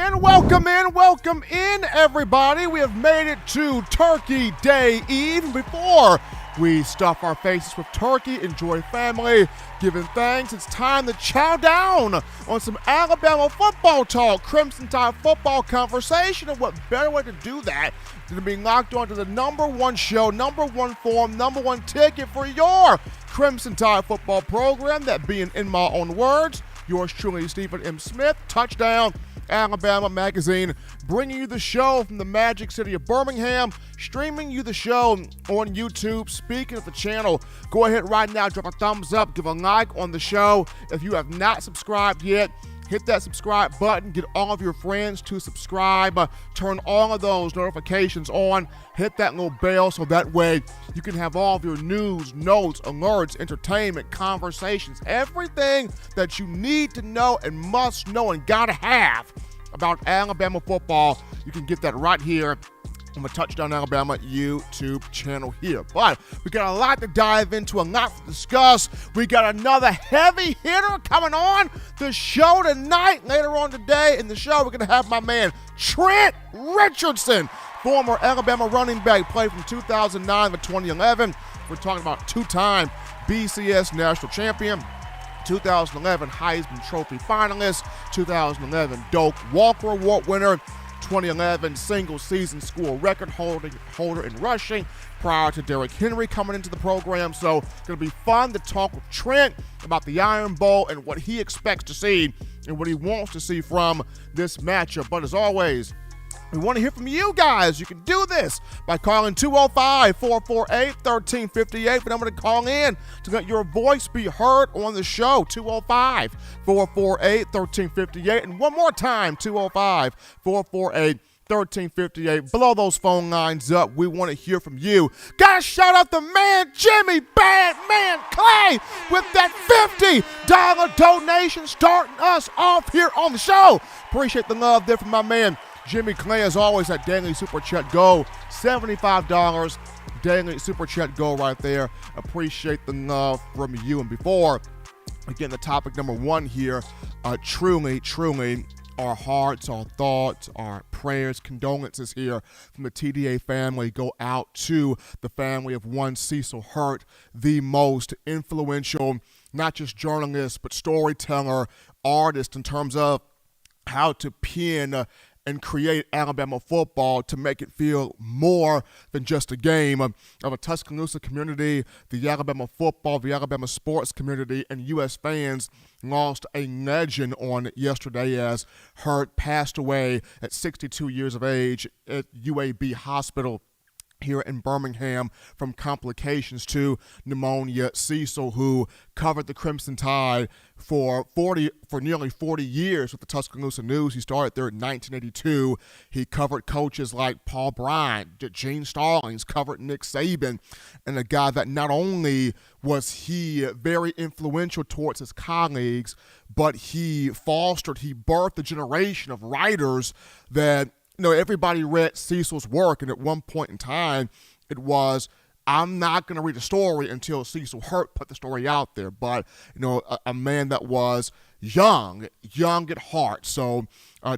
Welcome in, everybody. We have made it to Turkey Day Eve. Before we stuff our faces with turkey, enjoy family, giving thanks, it's time to chow down on some Alabama football talk, Crimson Tide football conversation, and what better way to do that than to be locked onto the number one show, number one form, number one ticket for your Crimson Tide football program, that being, in my own words, yours truly, Stephen M. Smith, Touchdown Alabama Magazine, bringing you the show from the magic city of Birmingham, streaming you the show on YouTube. Speaking of the channel, go ahead right now, drop a thumbs up, give a like on the show. If you have not subscribed yet, hit that subscribe button, get all of your friends to subscribe, turn all of those notifications on, hit that little bell so that way you can have all of your news, notes, alerts, entertainment, conversations, everything that you need to know and must know and gotta have about Alabama football. You can get that right here on the Touchdown Alabama YouTube channel here. But we got a lot to dive into, a lot to discuss. We got another heavy hitter coming on the show tonight. Later on today in the show, we're going to have my man Trent Richardson, former Alabama running back, played from 2009 to 2011. We're talking about two-time BCS national champion, 2011 Heisman Trophy finalist, 2011 Doak Walker Award winner, 2011 single-season school record holder in rushing prior to Derrick Henry coming into the program. So it's going to be fun to talk with Trent about the Iron Bowl and what he expects to see and what he wants to see from this matchup. But as always, we want to hear from you guys. You can do this by calling 205-448-1358. The number to call in to let your voice be heard on the show, 205-448-1358. And one more time, 205-448-1358. Blow those phone lines up. We want to hear from you. Gotta shout out the man, Jimmy Bad Man Clay, with that $50 donation starting us off here on the show. Appreciate the love there from my man Jimmy Clay. As always, at Daily Super Chat Go, $75 Daily Super Chat Go right there. Appreciate the love from you. And before, again, the topic number one here, truly, our hearts, our thoughts, our prayers, condolences here from the TDA family go out to the family of one Cecil Hurt, the most influential, not just journalist, but storyteller, artist in terms of how to pin and create Alabama football to make it feel more than just a game of a Tuscaloosa community. The Alabama football, the Alabama sports community, and U.S. fans lost a legend on yesterday as Hurt passed away at 62 years of age at UAB Hospital here in Birmingham from complications to pneumonia. Cecil, who covered the Crimson Tide for nearly 40 years with the Tuscaloosa News. He started there in 1982. He covered coaches like Paul Bryant, Gene Stallings, covered Nick Saban, and a guy that not only was he very influential towards his colleagues, but he birthed a generation of writers that everybody read Cecil's work, and at one point in time, it was, I'm not going to read a story until Cecil Hurt put the story out there. But, a man that was young at heart. So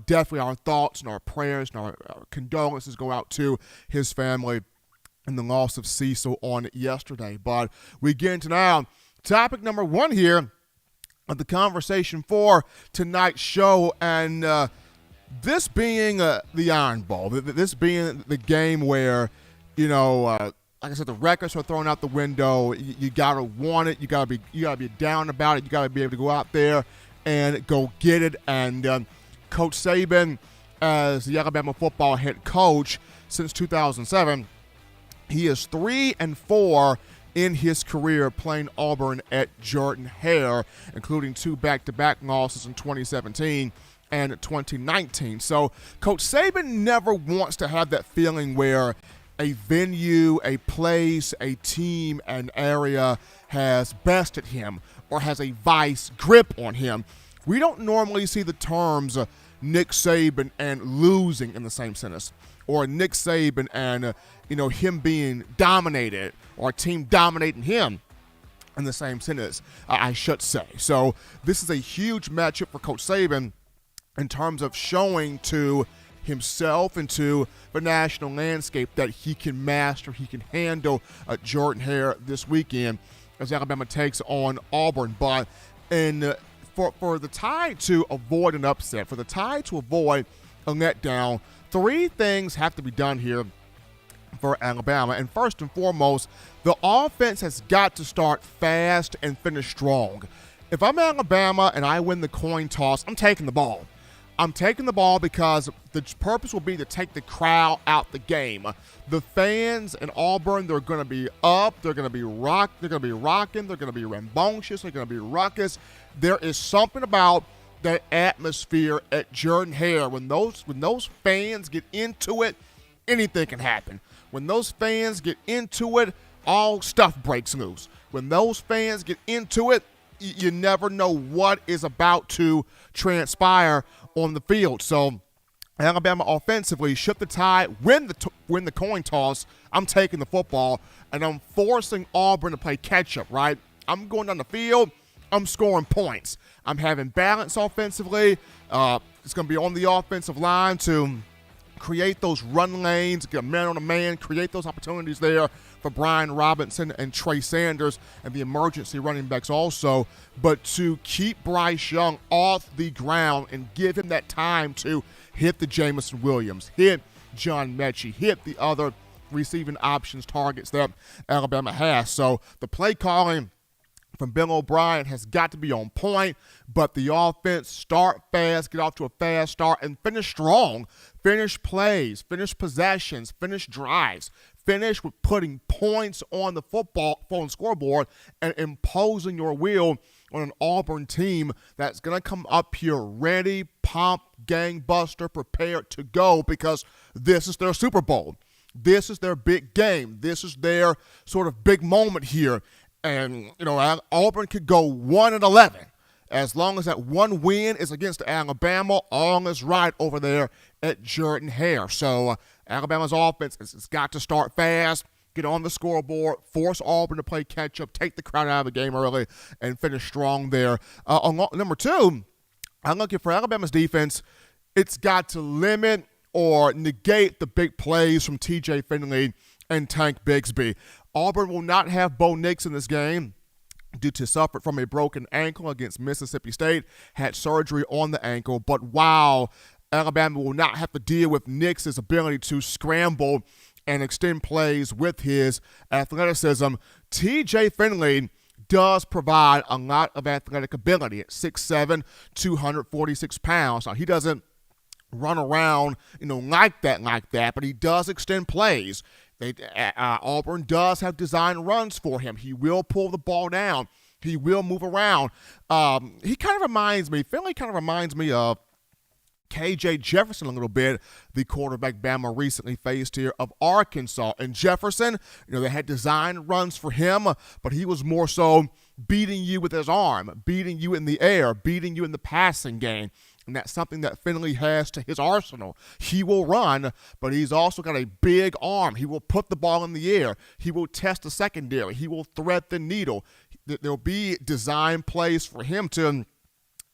definitely our thoughts and our prayers and our condolences go out to his family and the loss of Cecil on yesterday. But we get into now topic number one here of the conversation for tonight's show, and this being the Iron Bowl, this being the game where, like I said, the records are thrown out the window. You gotta want it. You gotta be down about it. You gotta be able to go out there and go get it. And Coach Saban, as the Alabama football head coach since 2007, he is 3-4 in his career playing Auburn at Jordan-Hare, including 2 back-to-back losses in 2017. And 2019. So Coach Saban never wants to have that feeling where a venue, a place, a team, an area has bested him or has a vice grip on him. We don't normally see the terms Nick Saban and losing in the same sentence, or Nick Saban and him being dominated or a team dominating him in the same sentence, I should say. So this is a huge matchup for Coach Saban. in terms of showing to himself and to the national landscape that he can master, he can handle Jordan-Hare this weekend as Alabama takes on Auburn. But for the Tide to avoid an upset, for the Tide to avoid a letdown, three things have to be done here for Alabama. And first and foremost, the offense has got to start fast and finish strong. If I'm Alabama and I win the coin toss, I'm taking the ball. I'm taking the ball because the purpose will be to take the crowd out the game. The fans in Auburn, they're going to be up, they're going to be rocking, they're going to be rambunctious, they're going to be ruckus. There is something about that atmosphere at Jordan-Hare. When those fans get into it, anything can happen. When those fans get into it, all stuff breaks loose. When those fans get into it, you never know what is about to transpire on the field. So Alabama offensively, should the Tide win the coin toss, I'm taking the football, and I'm forcing Auburn to play catch-up, right? I'm going down the field, I'm scoring points. I'm having balance offensively. It's going to be on the offensive line to create those run lanes, get a man-on-a-man, create those opportunities there for Brian Robinson and Trey Sanders and the emergency running backs also, but to keep Bryce Young off the ground and give him that time to hit the Jamison Williams, hit John Mechie, hit the other receiving options targets that Alabama has. So the play calling from Bill O'Brien has got to be on point, but the offense, start fast, get off to a fast start, and finish strong. Finish plays, finish possessions, finish drives, finish with putting points on the phone scoreboard and imposing your will on an Auburn team that's going to come up here ready, pumped, gangbuster, prepared to go, because this is their Super Bowl. This is their big game. This is their sort of big moment here. And, Auburn could go 1-11. As long as that one win is against Alabama, all is right over there at Jordan-Hare. So Alabama's offense has got to start fast, get on the scoreboard, force Auburn to play catch-up, take the crowd out of the game early, and finish strong there. Number two, I'm looking for Alabama's defense. It's got to limit or negate the big plays from T.J. Finley and Tank Bigsby. Auburn will not have Bo Nix in this game due to suffered from a broken ankle against Mississippi State, had surgery on the ankle. But while Alabama will not have to deal with Nix's ability to scramble and extend plays with his athleticism, T.J. Finley does provide a lot of athletic ability at 6'7", 246 pounds. Now, he doesn't run around, like that, but he does extend plays. Auburn does have designed runs for him. He will pull the ball down. He will move around. Finley kind of reminds me of KJ Jefferson a little bit, the quarterback Bama recently faced here of Arkansas. And Jefferson, they had designed runs for him, but he was more so beating you with his arm, beating you in the air, beating you in the passing game. And that's something that Finley has to his arsenal. He will run, but he's also got a big arm. He will put the ball in the air. He will test the secondary. He will thread the needle. There'll be design plays for him to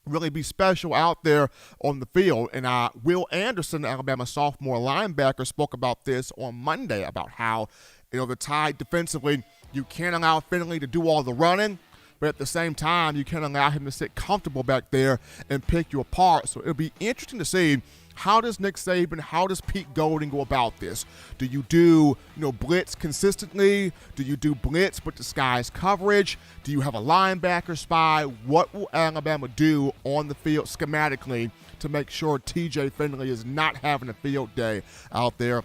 really be special out there on the field. And Will Anderson, Alabama sophomore linebacker, spoke about this on Monday, about how, the Tide defensively, you can't allow Finley to do all the running, but at the same time, you can't allow him to sit comfortable back there and pick you apart. So it'll be interesting to see, how does Nick Saban, how does Pete Golding go about this? Do you do, blitz consistently? Do you do blitz but disguise coverage? Do you have a linebacker spy? What will Alabama do on the field schematically to make sure T.J. Finley is not having a field day out there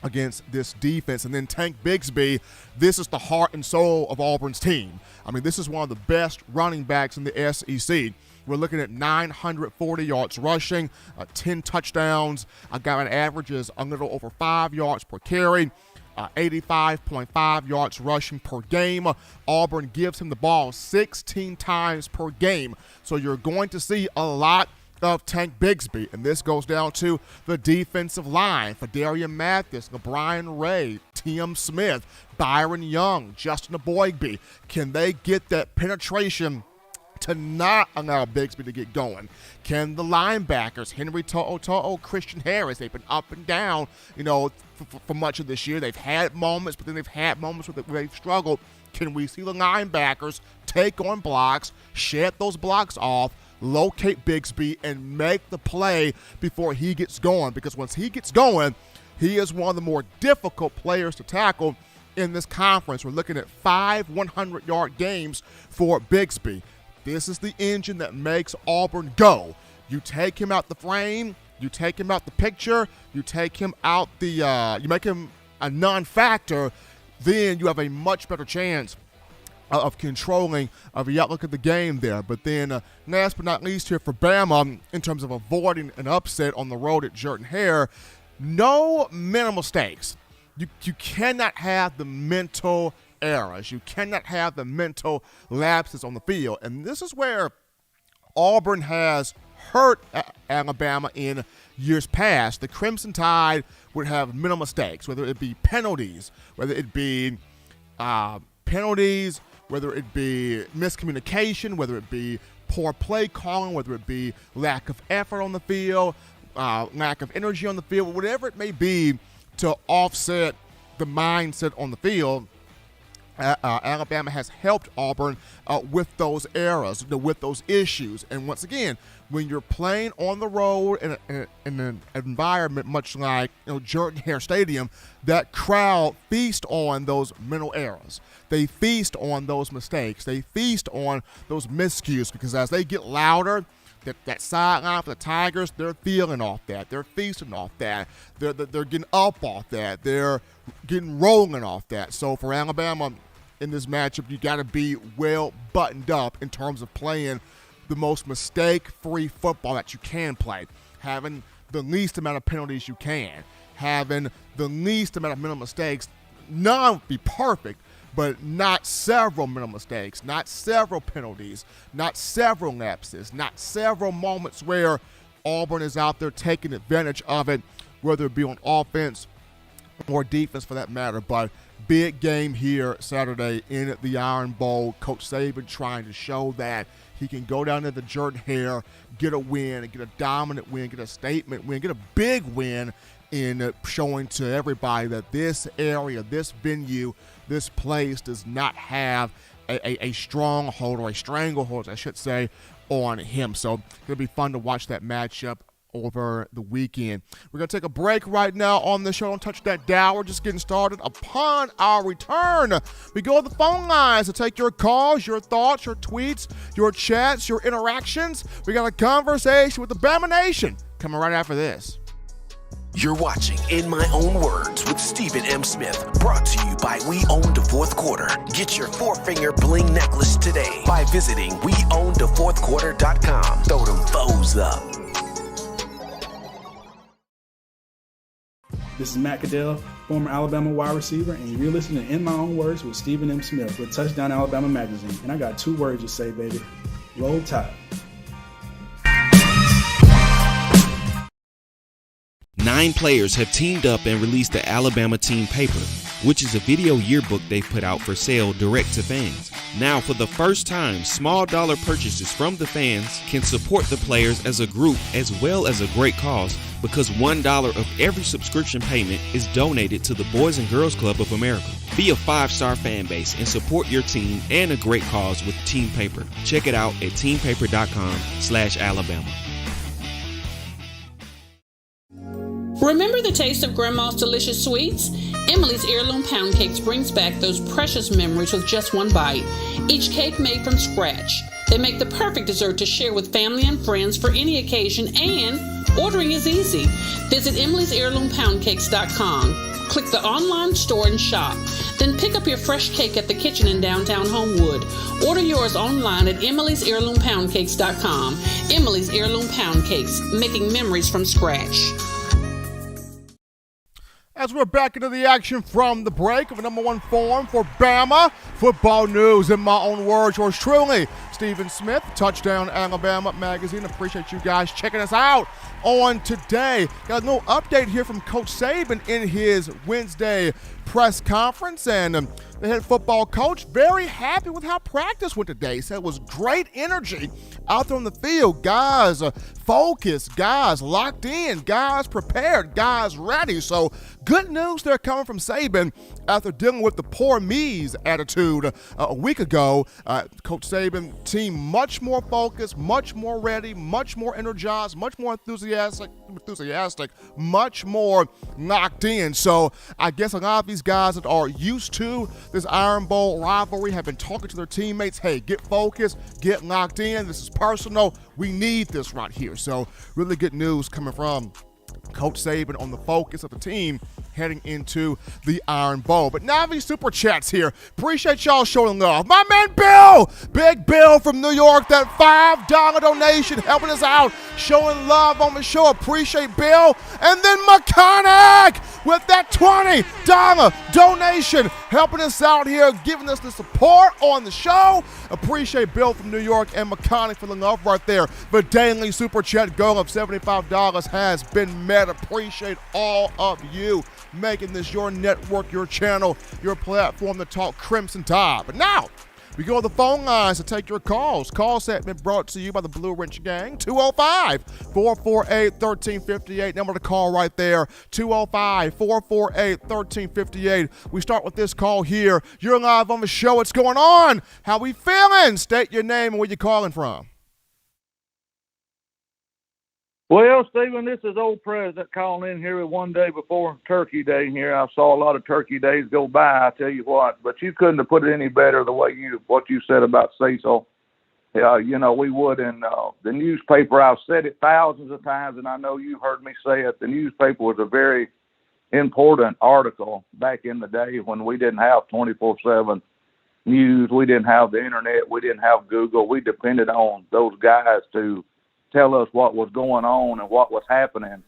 against this defense? And then Tank Bigsby, this is the heart and soul of Auburn's team. This is one of the best running backs in the SEC. We're looking at 940 yards rushing, 10 touchdowns. A guy that averages a little over 5 yards per carry, 85.5 yards rushing per game. Auburn gives him the ball 16 times per game. So you're going to see a lot of Tank Bigsby, and this goes down to the defensive line. Fadarian Mathis, LeBron Ray, Tim Smith, Byron Young, Justin Aboigbe. Can they get that penetration to not allow Bigsby to get going? Can the linebackers, Henry To'o, Christian Harris, they've been up and down, for much of this year. They've had moments, but then they've had moments where they've struggled. Can we see the linebackers take on blocks, shed those blocks off, locate Bigsby, and make the play before he gets going? Because once he gets going, he is one of the more difficult players to tackle in this conference. We're looking at 5 100-yard games for Bigsby. This is the engine that makes Auburn go. You take him out the frame, you take him out the picture, you take him out you make him a non-factor, then you have a much better chance of controlling the outlook of the game there. But then last but not least here for Bama, in terms of avoiding an upset on the road at Jordan-Hare, no mental mistakes. You cannot have the mental errors. You cannot have the mental lapses on the field. And this is where Auburn has hurt Alabama in years past. The Crimson Tide would have mental mistakes, whether it be penalties, whether it be whether it be miscommunication, whether it be poor play calling, whether it be lack of effort on the field, lack of energy on the field, whatever it may be to offset the mindset on the field. Alabama has helped Auburn with those errors, with those issues. And once again, when you're playing on the road in an environment much like Jordan-Hare Stadium, that crowd feast on those mental errors. They feast on those mistakes. They feast on those miscues, because as they get louder, that sideline for the Tigers, they're feeling off that. They're feasting off that. They're getting up off that. They're getting rolling off that. So for Alabama in this matchup, you got to be well buttoned up in terms of playing the most mistake-free football that you can play, having the least amount of penalties you can, having the least amount of mental mistakes. None would be perfect, but not several mental mistakes, not several penalties, not several lapses, not several moments where Auburn is out there taking advantage of it, whether it be on offense or defense for that matter. But big game here Saturday in the Iron Bowl. Coach Saban trying to show that he can go down to the Jordan-Hare, get a win, get a dominant win, get a statement win, get a big win in showing to everybody that this area, this venue, this place does not have a stronghold, or a stranglehold, I should say, on him. So it's going to be fun to watch that matchup over the weekend. We're going to take a break right now on the show. Don't touch that dial. We're just getting started. Upon our return, we go to the phone lines to take your calls, your thoughts, your tweets, your chats, your interactions. We got a conversation with the Bama Nation coming right after this. You're watching In My Own Words with Stephen M. Smith, brought to you by We Own the Fourth Quarter. Get your 4-finger bling necklace today by visiting weownthefourthquarter.com. Throw them foes up. This is Matt Caddell, former Alabama wide receiver, and you're listening to In My Own Words with Stephen M. Smith with Touchdown Alabama Magazine. And I got 2 words to say, baby. Roll Tide. 9 players have teamed up and released the Alabama Team Paper, which is a video yearbook they've put out for sale direct to fans. Now, for the first time, small dollar purchases from the fans can support the players as a group as well as a great cause, because $1 of every subscription payment is donated to the Boys and Girls Club of America. Be a 5-star fan base and support your team and a great cause with Team Paper. Check it out at teampaper.com/Alabama. Remember the taste of Grandma's delicious sweets? Emily's Heirloom Pound Cakes brings back those precious memories with just one bite. Each cake made from scratch. They make the perfect dessert to share with family and friends for any occasion, and ordering is easy. Visit emily'sheirloompoundcakes.com. Click the online store and shop. Then pick up your fresh cake at the kitchen in downtown Homewood. Order yours online at emily'sheirloompoundcakes.com. Emily's Heirloom Pound Cakes, making memories from scratch. As we're back into the action from the break of the #1 forum for Bama football news, in my own words, yours truly, Stephen Smith, Touchdown Alabama Magazine. Appreciate you guys checking us out on today. Got a little update here from Coach Saban in his Wednesday press conference, and the head football coach very happy with how practice went today. He said it was great energy out there on the field. Guys focused, guys locked in, guys prepared, guys ready. So good news there coming from Saban after dealing with the poor me's attitude a week ago. Coach Saban team much more focused, much more ready, much more energized, much more enthusiastic, much more locked in. So I guess a lot of these guys that are used to this Iron Bowl rivalry have been talking to their teammates, hey, get focused, get locked in. This is personal. We need this right here. So really good news coming from Coach Saban on the focus of the team heading into the Iron Bowl. But now these super chats here. Appreciate y'all showing love. My man Bill, Big Bill from New York, that $5 donation helping us out, showing love on the show. Appreciate Bill. And then McConaughey with that $20 donation helping us out here, giving us the support on the show. Appreciate Bill from New York and McConaughey for the love right there. The daily super chat goal of $75 has been met. Appreciate all of you making this your network, your channel, your platform to talk Crimson Tide. But now, we go to the phone lines to take your calls. Call segment brought to you by the Blue Wrench Gang, 205-448-1358. Number to call right there, 205-448-1358. We start with this call here. You're live on the show. What's going on? How we feeling? State your name and where you calling from. Well, Stephen, this is old President calling in here one day before Turkey Day here. I saw a lot of Turkey Days go by, I tell you what. But you couldn't have put it any better the way what you said about Cecil. We would in the newspaper. I've said it thousands of times, and I know you've heard me say it. The newspaper was a very important article back in the day when we didn't have 24/7 news. We didn't have the internet. We didn't have Google. We depended on those guys to tell us what was going on and what was happening.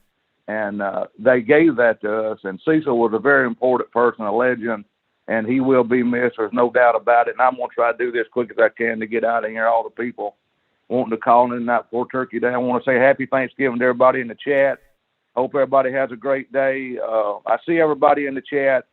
And they gave that to us. And Cecil was a very important person, a legend, and he will be missed. There's no doubt about it. And I'm going to try to do this quick as I can to get out of here. All the people wanting to call in that before Turkey Day. I want to say happy Thanksgiving to everybody in the chat. Hope everybody has a great day. I see everybody in the chat.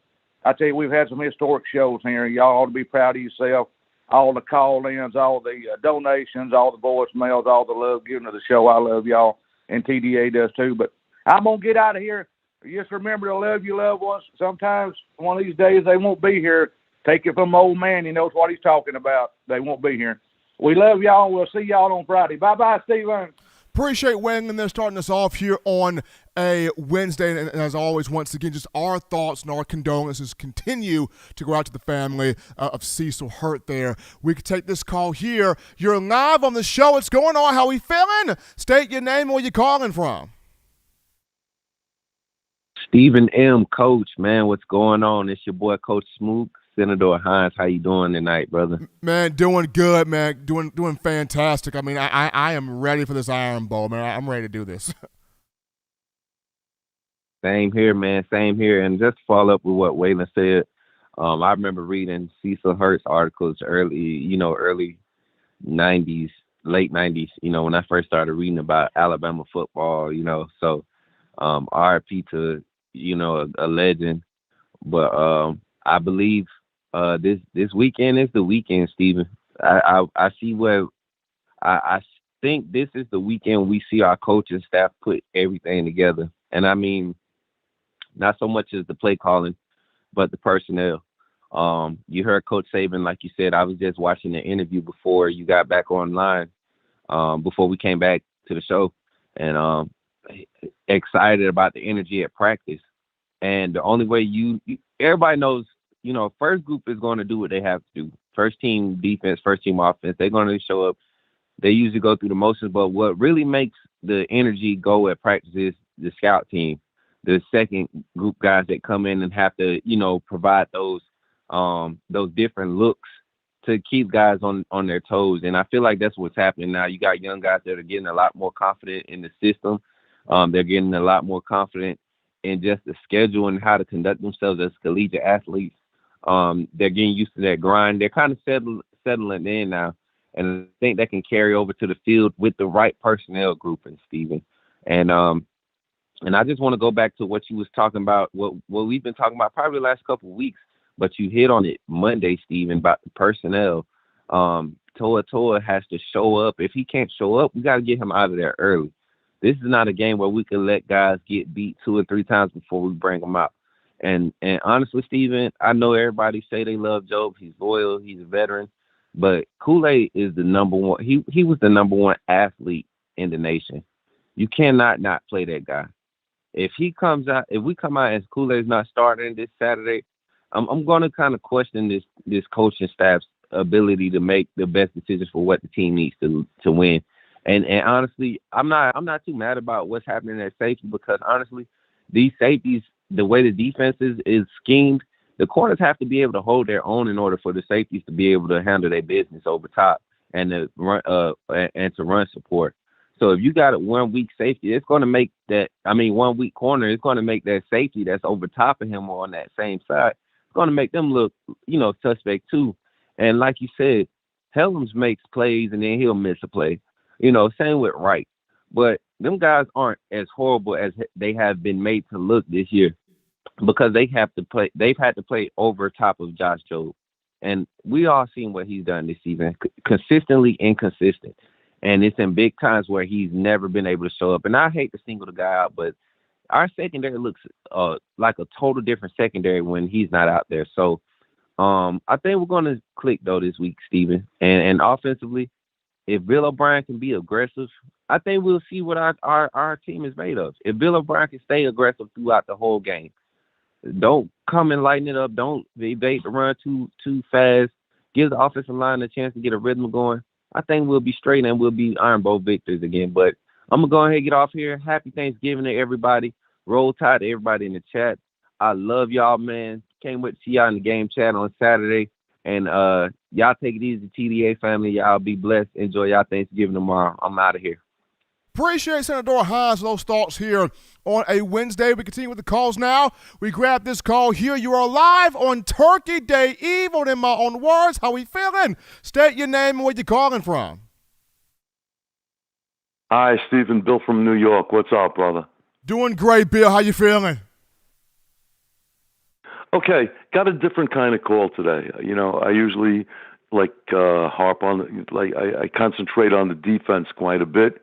I tell you, we've had some historic shows here. Y'all ought to be proud of yourself. All the call-ins, all the donations, all the voicemails, all the love given to the show. I love y'all, and TDA does too. But I'm going to get out of here. Just remember to love your loved ones. Sometimes one of these days they won't be here. Take it from old man. He knows what he's talking about. They won't be here. We love y'all. We'll see y'all on Friday. Bye-bye, Stephen. Appreciate weighing in there, starting us off here on a Wednesday. And as always, once again, just our thoughts and our condolences continue to go out to the family of Cecil Hurt there. We could take this call here. You're live on the show. What's going on? How we feeling? State your name and where you calling from. Stephen M., Coach, man, what's going on? It's your boy, Coach Smook. Senator Hines, how you doing tonight, brother? Man, doing good, man. Doing fantastic. I mean, I am ready for this Iron Bowl, man. I'm ready to do this. Same here, man. Same here. And just to follow up with what Waylon said, I remember reading Cecil Hurt's articles early 90s, late 90s, when I first started reading about Alabama football, so RIP to, a legend. But I believe this weekend is the weekend, Stephen. I see where I think this is the weekend we see our coaching staff put everything together. And I mean, not so much as the play calling, but the personnel. You heard Coach Saban, like you said. I was just watching the interview before you got back online, before we came back to the show, and excited about the energy at practice. And the only way everybody knows, first group is going to do what they have to do. First team defense, first team offense, they're going to show up. They usually go through the motions, but what really makes the energy go at practice is the scout team, the second group guys that come in and have to, provide those different looks to keep guys on their toes. And I feel like that's what's happening now. You got young guys that are getting a lot more confident in the system. They're getting a lot more confident in just the schedule and how to conduct themselves as collegiate athletes. They're getting used to that grind. They're kind of settling in now. And I think that can carry over to the field with the right personnel grouping, Stephen. And And I just want to go back to what you was talking about, what we've been talking about probably the last couple of weeks, but you hit on it Monday, Steven, about the personnel. Toa has to show up. If he can't show up, we got to get him out of there early. This is not a game where we can let guys get beat 2 or 3 times before we bring them out. And honestly, Steven, I know everybody say they love Job. He's loyal. He's a veteran. But Kool-Aid is the number one. He was the number one athlete in the nation. You cannot not play that guy. If we come out and Kool-Aid's not starting this Saturday, I'm going to kind of question this coaching staff's ability to make the best decisions for what the team needs to win. And honestly, I'm not too mad about what's happening at safety, because honestly, these safeties, the way the defense is schemed, the corners have to be able to hold their own in order for the safeties to be able to handle their business over top and to run support. So if you got a 1 weak safety, it's going to make 1 weak corner, it's going to make that safety that's over top of him or on that same side, it's going to make them look, suspect too. And like you said, Helms makes plays and then he'll miss a play. Same with Wright. But them guys aren't as horrible as they have been made to look this year, because they've had to play over top of Josh Jobe. And we all seen what he's done this season, consistently inconsistent. And it's in big times where he's never been able to show up. And I hate to single the guy out, but our secondary looks like a total different secondary when he's not out there. So I think we're going to click, though, this week, Steven. And offensively, if Bill O'Brien can be aggressive, I think we'll see what our team is made of. If Bill O'Brien can stay aggressive throughout the whole game, don't come and lighten it up. Don't evade the run too fast. Give the offensive line a chance to get a rhythm going. I think we'll be straight and we'll be Iron Bowl victors again. But I'm going to go ahead and get off here. Happy Thanksgiving to everybody. Roll Tide to everybody in the chat. I love y'all, man. Can't wait to see y'all in the game chat on Saturday. And y'all take it easy, TDA family. Y'all be blessed. Enjoy y'all Thanksgiving tomorrow. I'm out of here. Appreciate Senator Hines for those thoughts here on a Wednesday. We continue with the calls now. We grab this call here. You are live on Turkey Day Eve on In My Own Words. How we feeling? State your name and where you calling from. Hi, Stephen. Bill from New York. What's up, brother? Doing great, Bill. How you feeling? Okay, got a different kind of call today. I usually harp on, I concentrate on the defense quite a bit.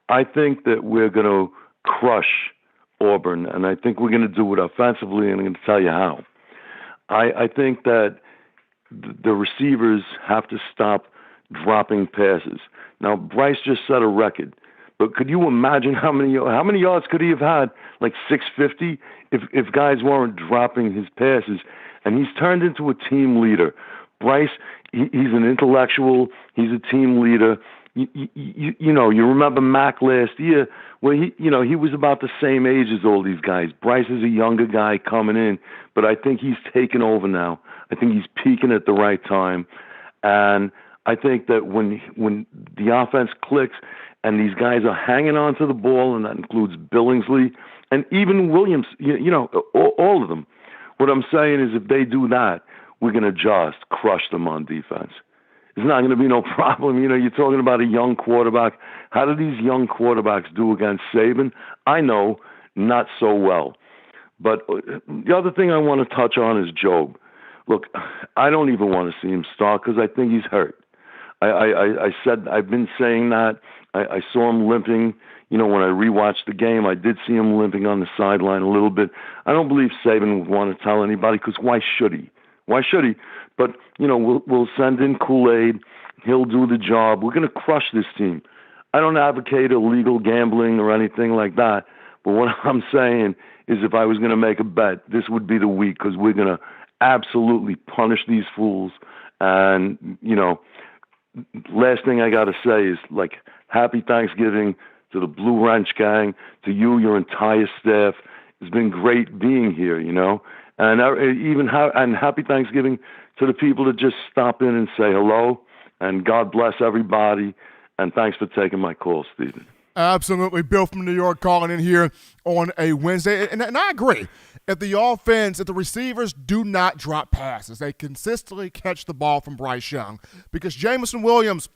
I think that we're going to crush Auburn, and I think we're going to do it offensively, and I'm going to tell you how. I think that the receivers have to stop dropping passes. Now, Bryce just set a record, but could you imagine how many yards could he have had? Like 650 if guys weren't dropping his passes. And he's turned into a team leader. Bryce, he's an intellectual. He's a team leader. You remember Mac last year where he was about the same age as all these guys. Bryce is a younger guy coming in, but I think he's taken over now. I think he's peaking at the right time. And I think that when the offense clicks and these guys are hanging on to the ball, and that includes Billingsley and even Williams, all of them. What I'm saying is if they do that, we're going to just crush them on defense. It's not going to be no problem. You're talking about a young quarterback. How do these young quarterbacks do against Saban? I know, not so well. But the other thing I want to touch on is Jobe. Look, I don't even want to see him start because I think he's hurt. I've been saying that. I saw him limping. When I rewatched the game, I did see him limping on the sideline a little bit. I don't believe Saban would want to tell anybody because why should he? Why should he? But, we'll send in Kool-Aid. He'll do the job. We're going to crush this team. I don't advocate illegal gambling or anything like that. But what I'm saying is if I was going to make a bet, this would be the week because we're going to absolutely punish these fools. And, last thing I got to say is, happy Thanksgiving to the Blue Ranch gang, to you, your entire staff. It's been great being here, And happy Thanksgiving to the people that just stop in and say hello. And God bless everybody. And thanks for taking my call, Stephen. Absolutely. Bill from New York calling in here on a Wednesday. And I agree. If the receivers do not drop passes, they consistently catch the ball from Bryce Young. Because Jameson Williams,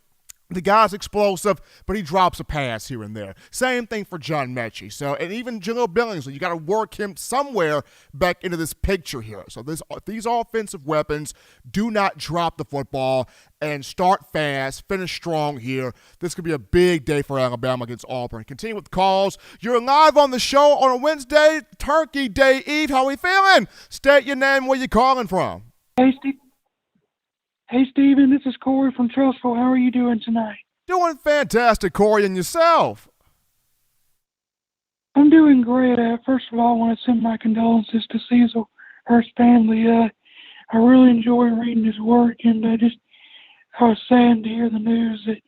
The guy's explosive, but he drops a pass here and there. Same thing for John Mechie. So, and even Jaleel Billingsley, you got to work him somewhere back into this picture here. So these offensive weapons do not drop the football and start fast, finish strong here. This could be a big day for Alabama against Auburn. Continue with calls. You're live on the show on a Wednesday, Turkey Day Eve. How we feeling? State your name, where you calling from. Hey, Steve. Hey, Steven, this is Corey from Trussville. How are you doing tonight? Doing fantastic, Corey, and yourself? I'm doing great. First of all, I want to send my condolences to Cecil Hurst's family. I really enjoy reading his work, and I was sad to hear the news that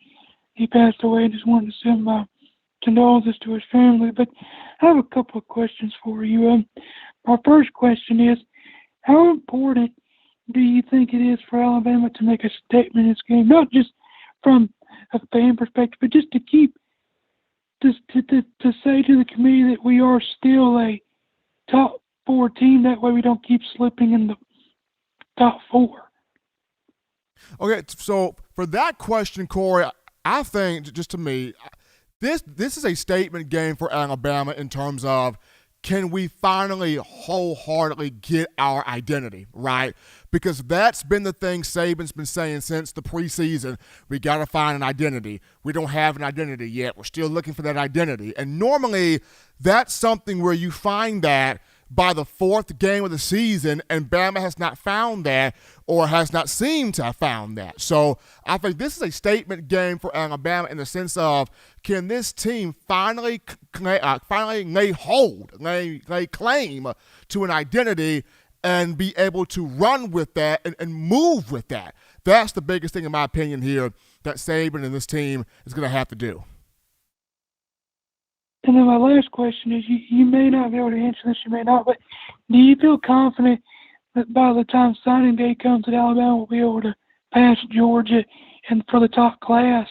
he passed away. I just wanted to send my condolences to his family. But I have a couple of questions for you. My first question is, how important do you think it is for Alabama to make a statement in this game, not just from a fan perspective, but just to say to the committee that we are still a top 4 team? That way we don't keep slipping in the top 4. Okay, so for that question, Corey, I think, just to me, this is a statement game for Alabama in terms of, can we finally wholeheartedly get our identity, right? Because that's been the thing Saban's been saying since the preseason. We got to find an identity. We don't have an identity yet. We're still looking for that identity. And normally that's something where you find that by the 4th game of the season, and Bama has not found that or has not seemed to have found that. So I think this is a statement game for Alabama in the sense of, can this team finally lay claim to an identity and be able to run with that and move with that? That's the biggest thing, in my opinion, here that Saban and this team is going to have to do. And then my last question is, you may not be able to answer this, you may not, but do you feel confident that by the time signing day comes that Alabama will be able to pass Georgia and for the top class?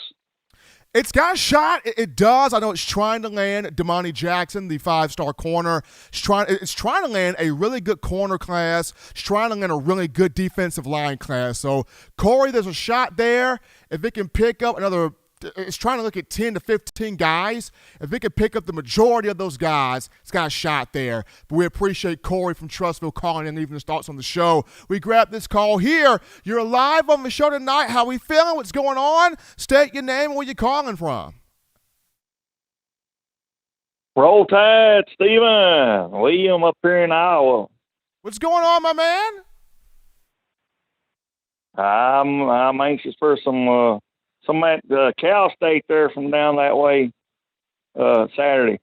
It's got a shot. It does. I know it's trying to land Damani Jackson, the 5-star corner. It's trying to land a really good corner class. It's trying to land a really good defensive line class. So, Corey, there's a shot there. If it can pick up another, it's trying to look at 10 to 15 guys. If it can pick up the majority of those guys, it's got a shot there. But we appreciate Corey from Trussville calling in, leaving his thoughts on the show. We grab this call here. You're live on the show tonight. How we feeling? What's going on? State your name and where you calling from. Roll Tide, Stephen. William up here in Iowa. What's going on, my man? I'm anxious for some at Cal State there from down that way Saturday.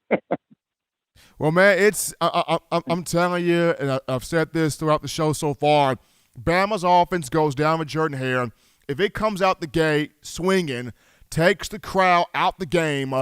Well, man, I'm telling you, and I've said this throughout the show so far, Bama's offense goes down with Jordan Hare. If it comes out the gate swinging, takes the crowd out the game,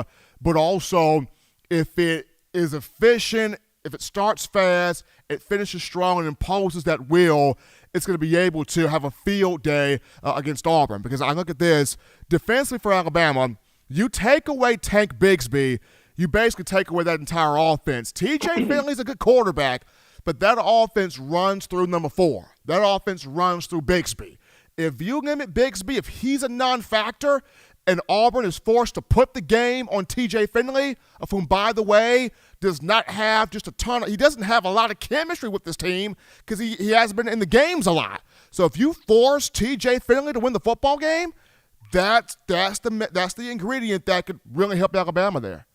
but also if it is efficient, if it starts fast, it finishes strong and imposes that will, it's going to be able to have a field day against Auburn. Because I look at this, defensively for Alabama, you take away Tank Bigsby, you basically take away that entire offense. TJ Finley's a good quarterback, but that offense runs through number 4. That offense runs through Bigsby. If you limit Bigsby, if he's a non-factor, and Auburn is forced to put the game on TJ Finley, of whom, by the way, does not have just a ton of – he doesn't have a lot of chemistry with this team because he hasn't been in the games a lot. So if you force TJ Finley to win the football game, that's the ingredient that could really help Alabama there.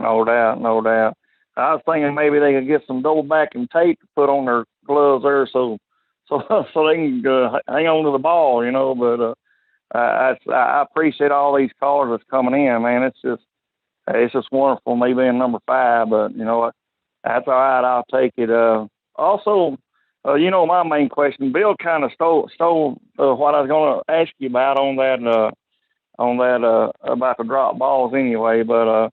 No doubt, no doubt. I was thinking maybe they could get some double backing tape to put on their gloves there so they can hang on to the ball, you know. But I appreciate all these callers that's coming in, man. It's just wonderful me being number 5. But you know, that's all right. I'll take it. Also, you know, my main question, Bill kind of stole what I was going to ask you about on that about the drop balls anyway. But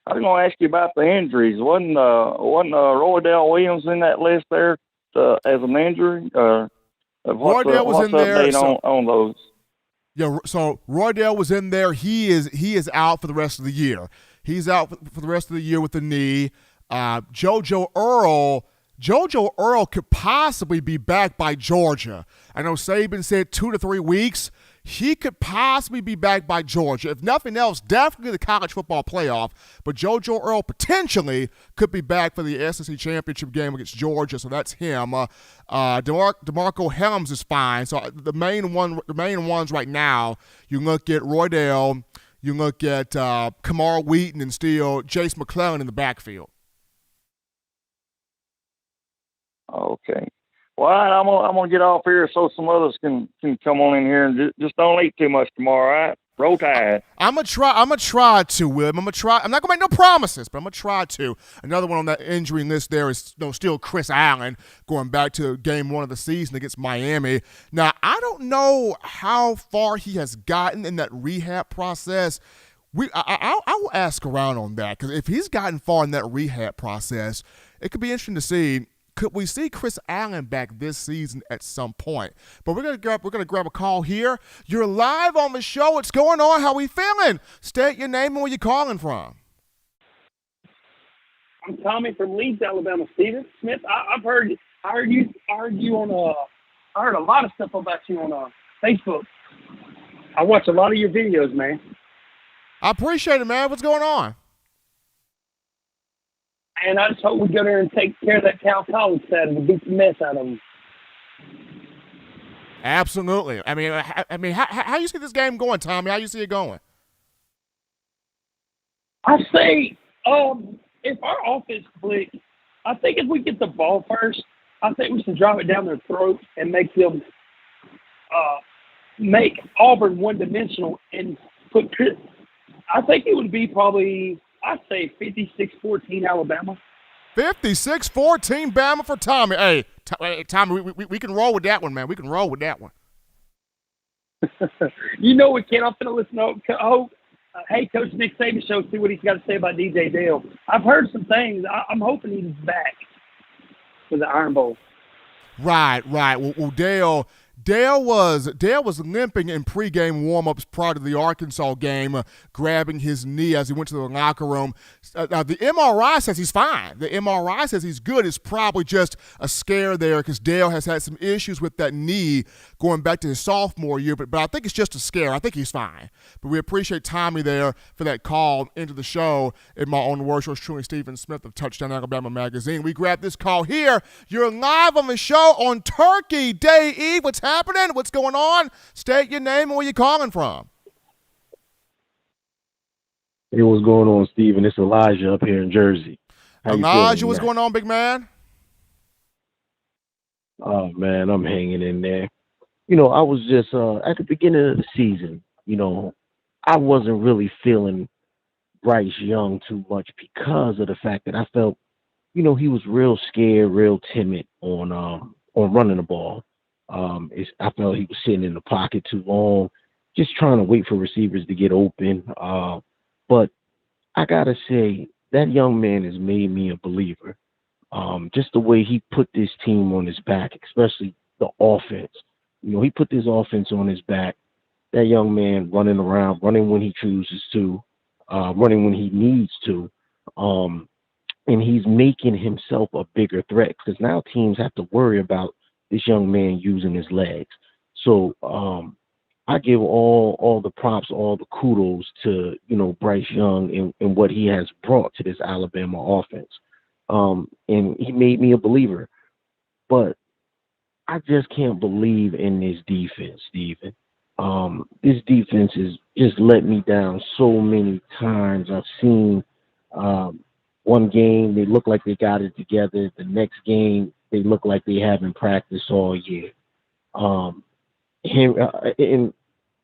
I was going to ask you about the injuries. Wasn't Roydell Williams in that list there as an injury? Roydell was in there. On those? Yeah, so Roydell was in there. He is out for the rest of the year. He's out for the rest of the year with the knee. JoJo Earl JoJo Earl could possibly be back by Georgia. I know Saban said 2 to 3 weeks. He could possibly be back by Georgia. If nothing else, definitely the college football playoff. But JoJo Earl potentially could be back for the SEC championship game against Georgia, so that's him. DeMarco Helms is fine. So the main ones right now, you look at Roydell, you look at Kamar Wheaton, and still Jace McClellan in the backfield. Okay. Well, all right, I'm gonna get off here so some others can come on in here and just don't eat too much tomorrow, all right? Roll Tide. I'm gonna try to, William. I'm not gonna make no promises, but I'm gonna try to. Another one on that injury list there is still Chris Allen, going back to game 1 of the season against Miami. Now, I don't know how far he has gotten in that rehab process. I will ask around on that, because if he's gotten far in that rehab process, it could be interesting to see. Could we see Chris Allen back this season at some point? But we're gonna grab a call here. You're live on the show. What's going on? How we feeling? State your name and where you calling from. I'm Tommy from Leeds, Alabama. Stephen Smith. I heard you on I heard a lot of stuff about you on Facebook. I watch a lot of your videos, man. I appreciate it, man. What's going on? And I just hope we go there and take care of that Cal College Saturday and beat the mess out of them. Absolutely. I mean, how you see this game going, Tommy? How you see it going? I say, if our offense clicks, I think if we get the ball first, I think we should drive it down their throat and make them make Auburn one-dimensional and put. I think it would be probably. I'd say 56-14 Alabama. 56-14 Bama for Tommy. Hey, Tommy, we can roll with that one, man. We can roll with that one. You know we can. I'm going to listen to hey, Coach Nick Saban show, see what he's got to say about DJ Dale. I've heard some things. I'm hoping he's back for the Iron Bowl. Right. Well, Dale was limping in pregame warm-ups prior to the Arkansas game, grabbing his knee as he went to the locker room. The MRI says he's fine. The MRI says he's good. It's probably just a scare there because Dale has had some issues with that knee going back to his sophomore year, but I think it's just a scare. I think he's fine. But we appreciate Tommy there for that call into the show. In my own words, yours truly, Stephen Smith of Touchdown Alabama Magazine. We grab this call here. You're live on the show on Turkey Day Eve. What's happening? What's going on? State your name and where you calling from. Hey, what's going on, Steven? It's Elijah up here in Jersey. Elijah, what's going on, big man? Oh, man, I'm hanging in there. You know, I was just, at the beginning of the season, you know, I wasn't really feeling Bryce Young too much because of the fact that I felt, you know, he was real scared, real timid on running the ball. I felt he was sitting in the pocket too long, just trying to wait for receivers to get open. But I got to say, that young man has made me a believer. Just the way he put this team on his back, especially the offense. You know, he put this offense on his back. That young man running around, running when he chooses to, running when he needs to. And he's making himself a bigger threat because now teams have to worry about this young man using his legs. So I give all the props, all the kudos to, you know, Bryce Young and what he has brought to this Alabama offense. And he made me a believer. But I just can't believe in this defense, Steven. This defense has just let me down so many times. I've seen one game, they look like they got it together. The next game, they look like they haven't practiced all year. And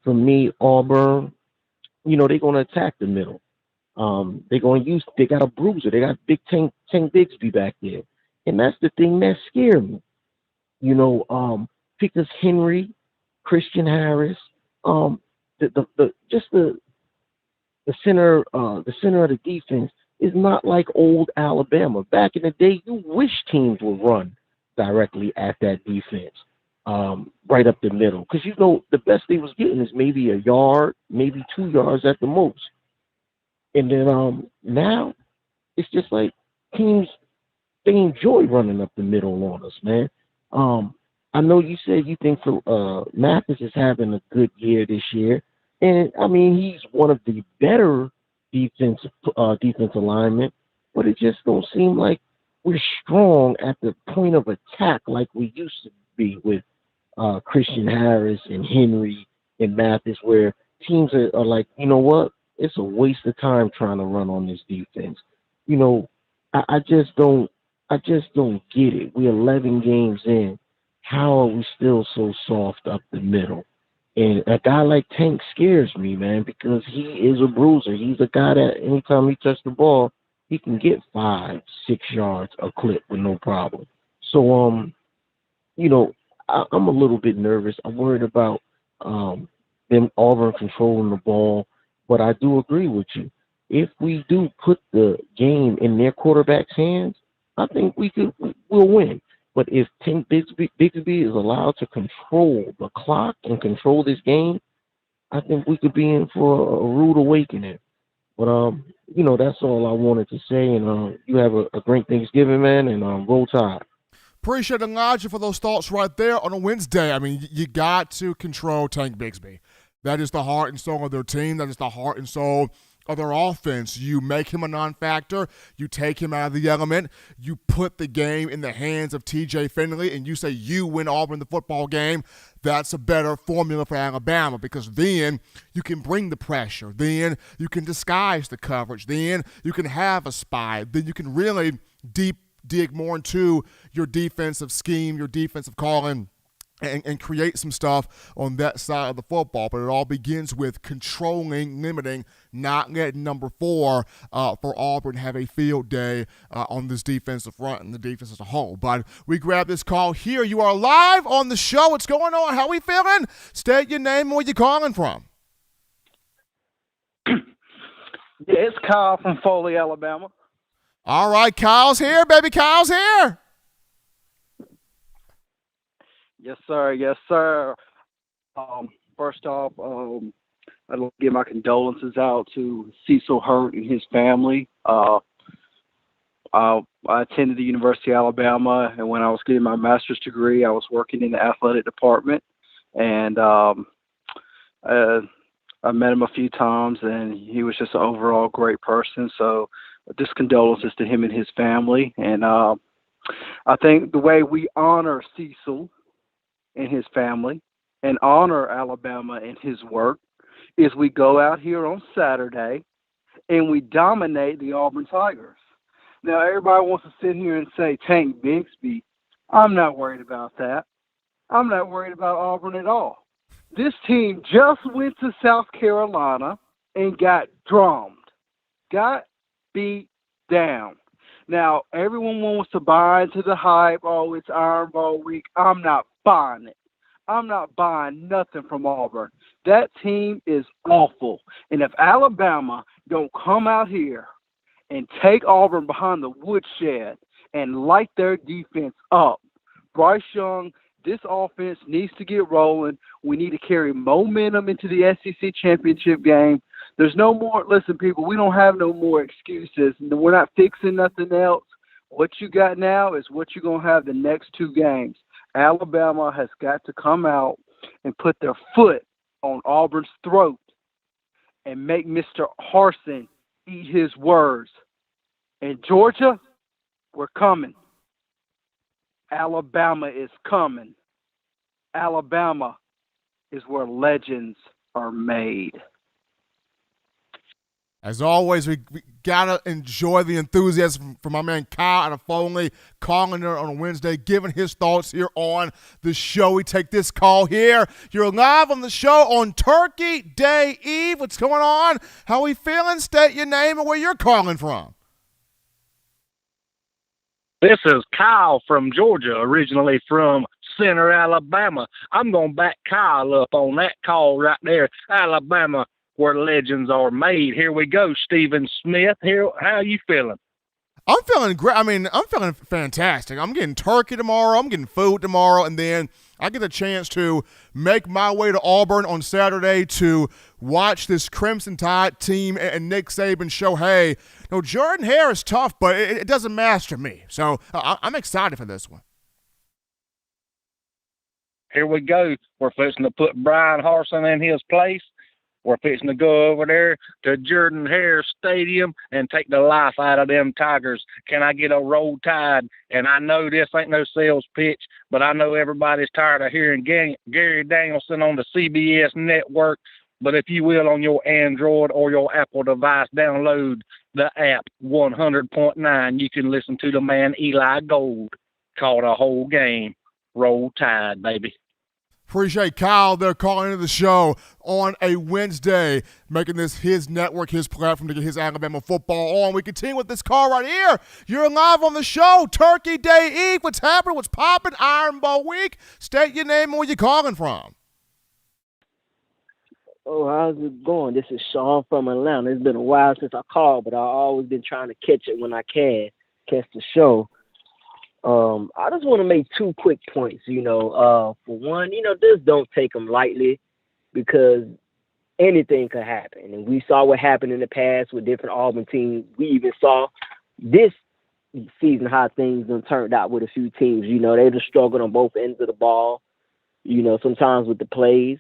for me, Auburn, you know, they're going to attack the middle. They got a bruiser. They got big Tank Bigsby back there. And that's the thing that scared me. You know, because Henry, Christian Harris, the center of the defense is not like old Alabama. Back in the day, you wish teams would run directly at that defense, right up the middle. Because, you know, the best they was getting is maybe a yard, maybe 2 yards at the most. And then now it's just like teams they enjoy running up the middle on us, man. I know you said you think Mathis is having a good year this year, and I mean he's one of the better defensive linemen, but it just don't seem like we're strong at the point of attack like we used to be with Christian Harris and Henry and Mathis, where teams are like, you know what, it's a waste of time trying to run on this defense. You know, I just don't get it. We're 11 games in. How are we still so soft up the middle? And a guy like Tank scares me, man, because he is a bruiser. He's a guy that anytime he touches the ball, he can get 5-6 yards a clip with no problem. So, you know, I'm a little bit nervous. I'm worried about them Auburn controlling the ball, but I do agree with you. If we do put the game in their quarterback's hands, I think we'll win. But if Tank Bigsby is allowed to control the clock and control this game, I think we could be in for a rude awakening. But, you know, that's all I wanted to say. And you have a great Thanksgiving, man, and roll tide. Appreciate Elijah for those thoughts right there on a Wednesday. I mean, you got to control Tank Bigsby. That is the heart and soul of their team. That is the heart and soul of their offense. You make him a non-factor. You take him out of the element. You put the game in the hands of TJ Finley, and you say you win Auburn the football game. That's a better formula for Alabama, because then you can bring the pressure. Then you can disguise the coverage. Then you can have a spy. Then you can really dig more into your defensive scheme, your defensive calling, and create some stuff on that side of the football. But it all begins with controlling, limiting, not letting number 4 for Auburn have a field day on this defensive front and the defense as a whole. But we grab this call here. You are live on the show. What's going on? How we feeling? State your name and where you calling from. Yeah, it's Kyle from Foley, Alabama. All right, Kyle's here, baby. Kyle's here. Yes, sir. Yes, sir. First off, I'd like to give my condolences out to Cecil Hurt and his family. I attended the University of Alabama, and when I was getting my master's degree, I was working in the athletic department. And I met him a few times, and he was just an overall great person. So just condolences to him and his family. And I think the way we honor Cecil and his family and honor Alabama and his work is we go out here on Saturday and we dominate the Auburn Tigers. Now, everybody wants to sit here and say Tank Bigsby. I'm not worried about that. I'm not worried about Auburn at all. This team just went to South Carolina and got drummed, got beat down. Now, everyone wants to buy into the hype. Oh, it's Iron Bowl week. I'm not buying it. I'm not buying nothing from Auburn. That team is awful. And if Alabama don't come out here and take Auburn behind the woodshed and light their defense up, Bryce Young, this offense needs to get rolling. We need to carry momentum into the SEC championship game. There's no more, listen, people, we don't have no more excuses. We're not fixing nothing else. What you got now is what you're going to have the next 2 games. Alabama has got to come out and put their foot on Auburn's throat and make Mr. Harsin eat his words. And Georgia, we're coming. Alabama is coming. Alabama is where legends are made. As always, we got to enjoy the enthusiasm from my man Kyle out of Foley, calling her on a Wednesday, giving his thoughts here on the show. We take this call here. You're live on the show on Turkey Day Eve. What's going on? How we feeling? State your name and where you're calling from. This is Kyle from Georgia, originally from Center, Alabama. I'm going to back Kyle up on that call right there. Alabama, where legends are made. Here we go, Stephen Smith. Here, how you feeling? I'm feeling great. I mean, I'm feeling fantastic. I'm getting turkey tomorrow. I'm getting food tomorrow. And then I get a chance to make my way to Auburn on Saturday to watch this Crimson Tide team and Nick Saban show, hey, No, Jordan Hare is tough, but it doesn't master me. So I'm excited for this one. Here we go. We're fixing to put Brian Harson in his place. We're fixing to go over there to Jordan Hare Stadium and take the life out of them Tigers. Can I get a Roll Tide? And I know this ain't no sales pitch, but I know everybody's tired of hearing Gary Danielson on the CBS network. But if you will, on your Android or your Apple device, download the app 100.9. You can listen to the man Eli Gold call the whole game. Roll Tide, baby. Appreciate Kyle there calling into the show on a Wednesday, making this his network, his platform to get his Alabama football on. We continue with this call right here. You're live on the show. Turkey Day Eve. What's happening? What's popping? Iron Bowl week. State your name and where you calling from. Oh, how's it going? This is Sean from Atlanta. It's been a while since I called, but I've always been trying to catch it when I can, catch the show. I just want to make 2 quick points, For one, just don't take them lightly because anything could happen. And we saw what happened in the past with different Auburn teams. We even saw this season how things done turned out with a few teams. They just struggled on both ends of the ball, sometimes with the plays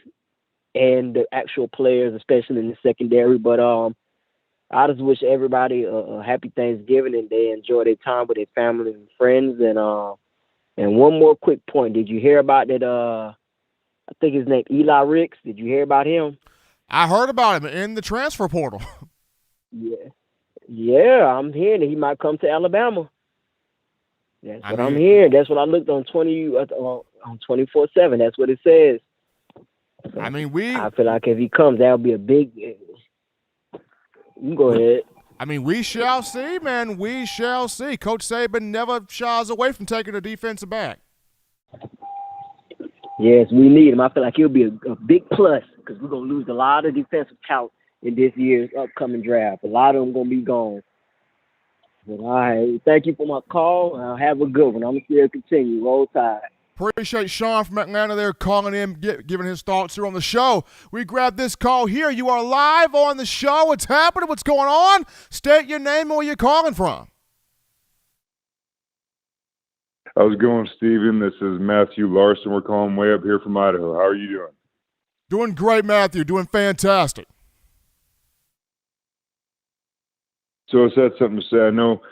and the actual players, especially in the secondary. But I just wish everybody a happy Thanksgiving and they enjoy their time with their family and friends. And one more quick point. Did you hear about that? I think his name Eli Ricks. Did you hear about him? I heard about him in the transfer portal. Yeah, I'm hearing that he might come to Alabama. That's what I'm hearing. That's what I looked on 24/7. That's what it says. So I feel like if he comes, that'll be a big. You go ahead. We shall see, man. We shall see. Coach Saban never shies away from taking a defensive back. Yes, we need him. I feel like he'll be a big plus because we're going to lose a lot of defensive talent in this year's upcoming draft. A lot of them going to be gone. But all right, thank you for my call. Have a good one. I'm going to still continue. Roll Tide. Appreciate Sean from Atlanta there calling in, giving his thoughts here on the show. We grabbed this call here. You are live on the show. What's happening? What's going on? State your name and where you're calling from. How's it going, Steven? This is Matthew Larson. We're calling way up here from Idaho. How are you doing? Doing great, Matthew. Doing fantastic. So I said something to say. I know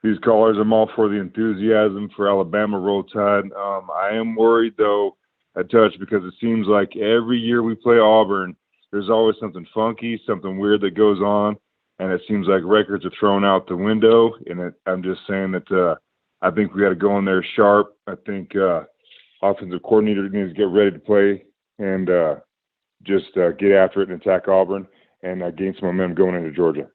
these callers, I'm all for the enthusiasm for Alabama Roll Tide. I am worried, though, at touch because it seems like every year we play Auburn, there's always something funky, something weird that goes on, and it seems like records are thrown out the window. And I'm just saying that I think we got to go in there sharp. I think offensive coordinator needs to get ready to play and just get after it and attack Auburn and gain some momentum going into Georgia.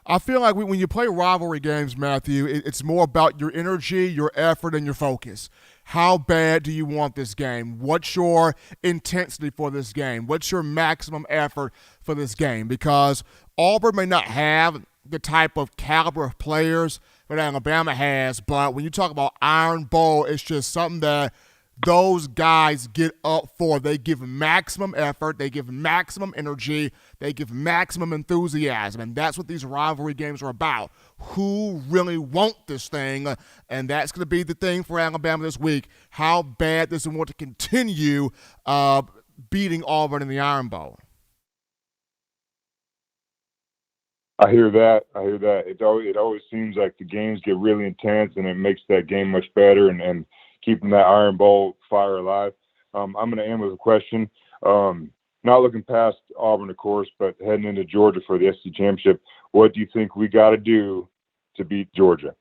I feel like when you play rivalry games, Matthew, it's more about your energy, your effort, and your focus. How bad do you want this game? What's your intensity for this game? What's your maximum effort for this game? Because Auburn may not have the type of caliber of players that Alabama has, but when you talk about Iron Bowl, it's just something that those guys get up for. They give maximum effort. They give maximum energy. They give maximum enthusiasm. And that's what these rivalry games are about. Who really want this thing? And that's going to be the thing for Alabama this week. How bad does it want to continue beating Auburn in the Iron Bowl? I hear that. It always seems like the games get really intense, and it makes that game much better and keeping that Iron Bowl fire alive. I'm going to end with a question. Not looking past Auburn, of course, but heading into Georgia for the SEC Championship, what do you think we got to do to beat Georgia?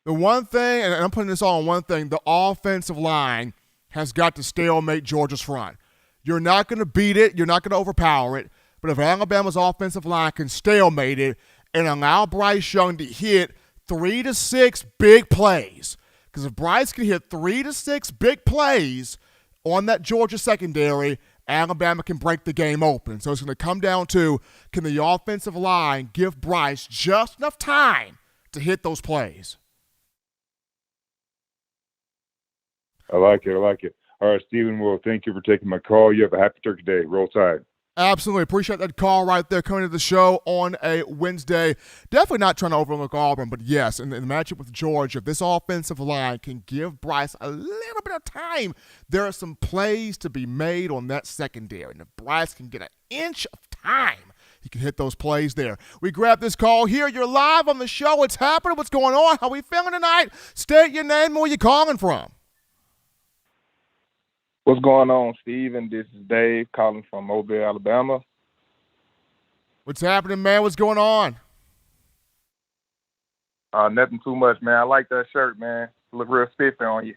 The one thing, and I'm putting this all on one thing, the offensive line has got to stalemate Georgia's front. You're not going to beat it. You're not going to overpower it. But if Alabama's offensive line can stalemate it and allow Bryce Young to hit 3 to 6 big plays, because if Bryce can hit 3 to 6 big plays on that Georgia secondary, Alabama can break the game open. So it's going to come down to, can the offensive line give Bryce just enough time to hit those plays? I like it. All right, Stephen, well, thank you for taking my call. You have a happy Turkey Day. Roll Tide. Absolutely. Appreciate that call right there coming to the show on a Wednesday. Definitely not trying to overlook Auburn, but yes, in the matchup with Georgia, if this offensive line can give Bryce a little bit of time, there are some plays to be made on that secondary. And if Bryce can get an inch of time, he can hit those plays there. We grab this call here. You're live on the show. What's happening? What's going on? How we feeling tonight? State your name and where you calling from. What's going on, Steven? This is Dave calling from Mobile, Alabama. What's happening, man? What's going on? Nothing too much, man. I like that shirt, man. It look real spiffy on you.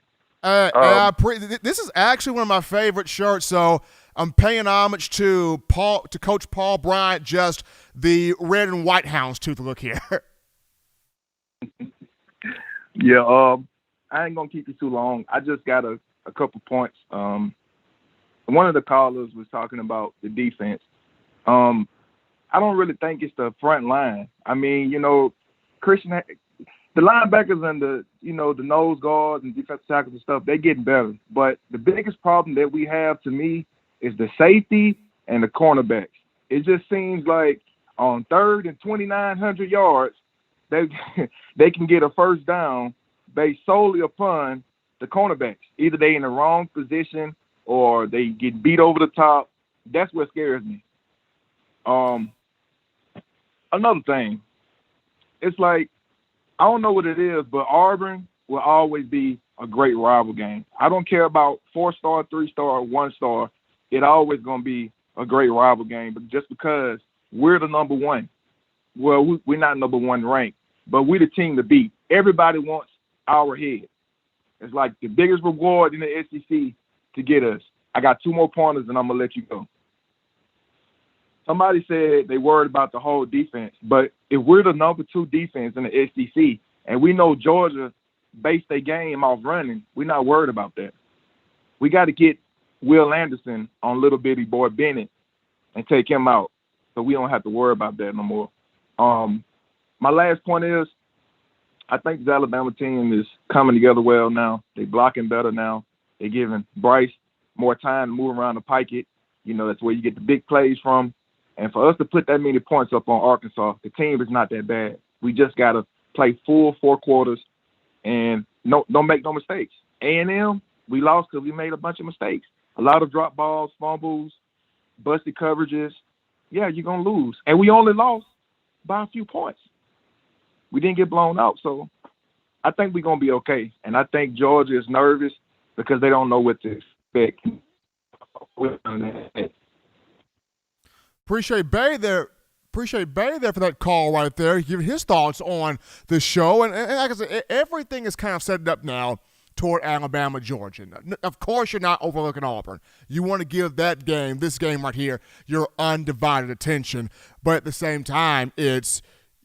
This is actually one of my favorite shirts, so I'm paying homage to Coach Paul Bryant, just the red and white houndstooth look here. Yeah, I ain't going to keep you too long. I just got a couple points. One of the callers was talking about the defense. I don't really think it's the front line. I mean, Christian, the linebackers and the nose guards and defensive tackles and stuff, they're getting better. But the biggest problem that we have, to me, is the safety and the cornerbacks. It just seems like on 3rd and 2,900 yards, they can get a first down based solely upon the cornerbacks. Either they in the wrong position or they get beat over the top. That's what scares me. Another thing, it's like, I don't know what it is, but Auburn will always be a great rival game. I don't care about 4-star, 3-star, 1-star. It's always going to be a great rival game, but just because we're the number one. Well, we're not number one ranked, but we're the team to beat. Everybody wants our head. It's like the biggest reward in the SEC to get us. I got 2 more pointers, and I'm going to let you go. Somebody said they worried about the whole defense, but if we're the number 2 defense in the SEC, and we know Georgia based their game off running, we're not worried about that. We got to get Will Anderson on little bitty boy Bennett and take him out so we don't have to worry about that no more. My last point is, I think the Alabama team is coming together well now. They're blocking better now. They're giving Bryce more time to move around the pocket. That's where you get the big plays from. And for us to put that many points up on Arkansas, the team is not that bad. We just got to play full 4 quarters and don't make no mistakes. A&M, we lost because we made a bunch of mistakes. A lot of drop balls, fumbles, busted coverages. Yeah, you're going to lose. And we only lost by a few points. We didn't get blown out, so I think we're going to be okay. And I think Georgia is nervous because they don't know what to expect. Appreciate Bay there for that call right there, giving his thoughts on the show. And like I said, everything is kind of set up now toward Alabama, Georgia. Of course, you're not overlooking Auburn. You want to give this game right here, your undivided attention. But at the same time,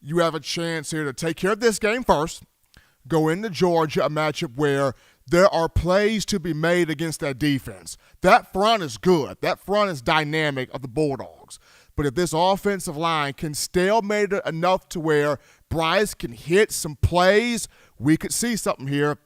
you have a chance here to take care of this game first, go into Georgia, a matchup where there are plays to be made against that defense. That front is good. That front is dynamic of the Bulldogs. But if this offensive line can stalemate it enough to where Bryce can hit some plays, we could see something here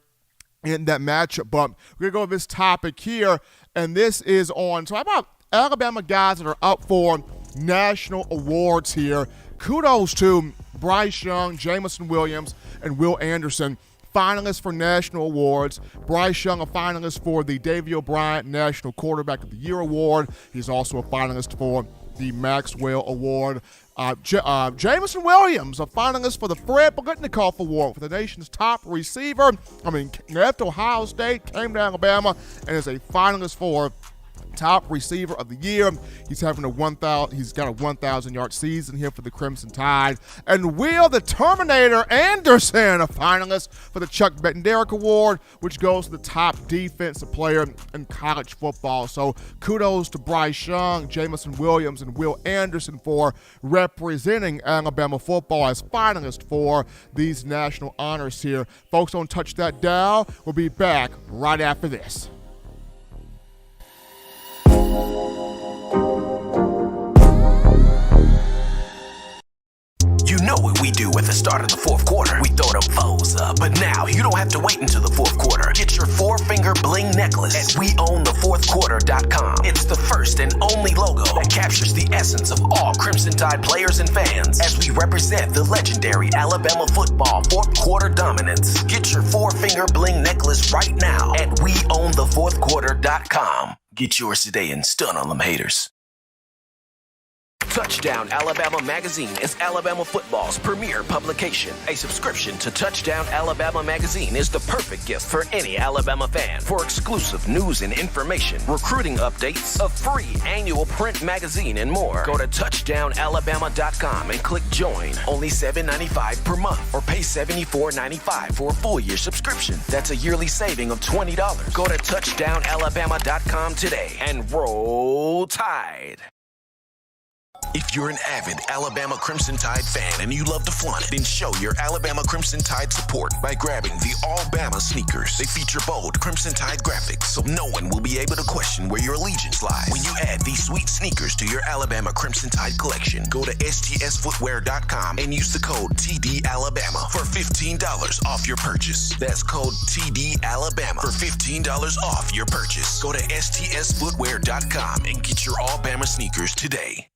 in that matchup. But we're going to go over this topic here, and this is on. So how about Alabama guys that are up for national awards here? Kudos to Bryce Young, Jamison Williams, and Will Anderson, finalists for national awards. Bryce Young, a finalist for the Davey O'Brien National Quarterback of the Year Award. He's also a finalist for the Maxwell Award. Jamison Williams, a finalist for the Fred Biletnikoff Award for the nation's top receiver. Left Ohio State, came to Alabama, and is a finalist for top receiver of the year. He's got a 1,000-yard season here for the Crimson Tide. And Will the Terminator Anderson, a finalist for the Chuck Bednarik Award, which goes to the top defensive player in college football. So kudos to Bryce Young, Jamison Williams, and Will Anderson for representing Alabama football as finalists for these national honors here. Folks, don't touch that dial. We'll be back right after this. You know what we do With the start of the fourth quarter, we throw them foes up. But now, you don't have to wait until the fourth quarter. Get your four-finger bling necklace at WeOwnTheFourthQuarter.com. It's the first and only logo that captures the essence of all Crimson Tide players and fans as we represent the legendary Alabama football fourth quarter dominance. Get your four-finger bling necklace right now at WeOwnTheFourthQuarter.com. Get yours today and stun on them haters. Touchdown Alabama Magazine is Alabama football's premier publication. A subscription to Touchdown Alabama Magazine is the perfect gift for any Alabama fan. For exclusive news and information, recruiting updates, a free annual print magazine, and more, go to touchdownalabama.com and click join. Only $7.95 per month, or pay $74.95 for a full year subscription. That's a yearly saving of $20. Go to touchdownalabama.com today and roll Tide. If you're an avid Alabama Crimson Tide fan and you love to flaunt it, then show your Alabama Crimson Tide support by grabbing the All-Bama sneakers. They feature bold Crimson Tide graphics, so no one will be able to question where your allegiance lies. When you add these sweet sneakers to your Alabama Crimson Tide collection, go to STSFootwear.com and use the code TDAlabama for $15 off your purchase. That's code TDAlabama for $15 off your purchase. Go to STSFootwear.com and get your All-Bama sneakers today.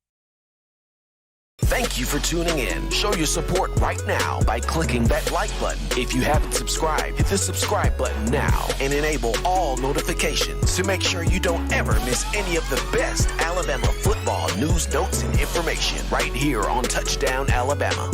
Thank you for tuning in. Show your support right now by clicking that like button. If you haven't subscribed, hit the subscribe button now and enable all notifications to make sure you don't ever miss any of the best Alabama football news, notes, and information right here on Touchdown Alabama.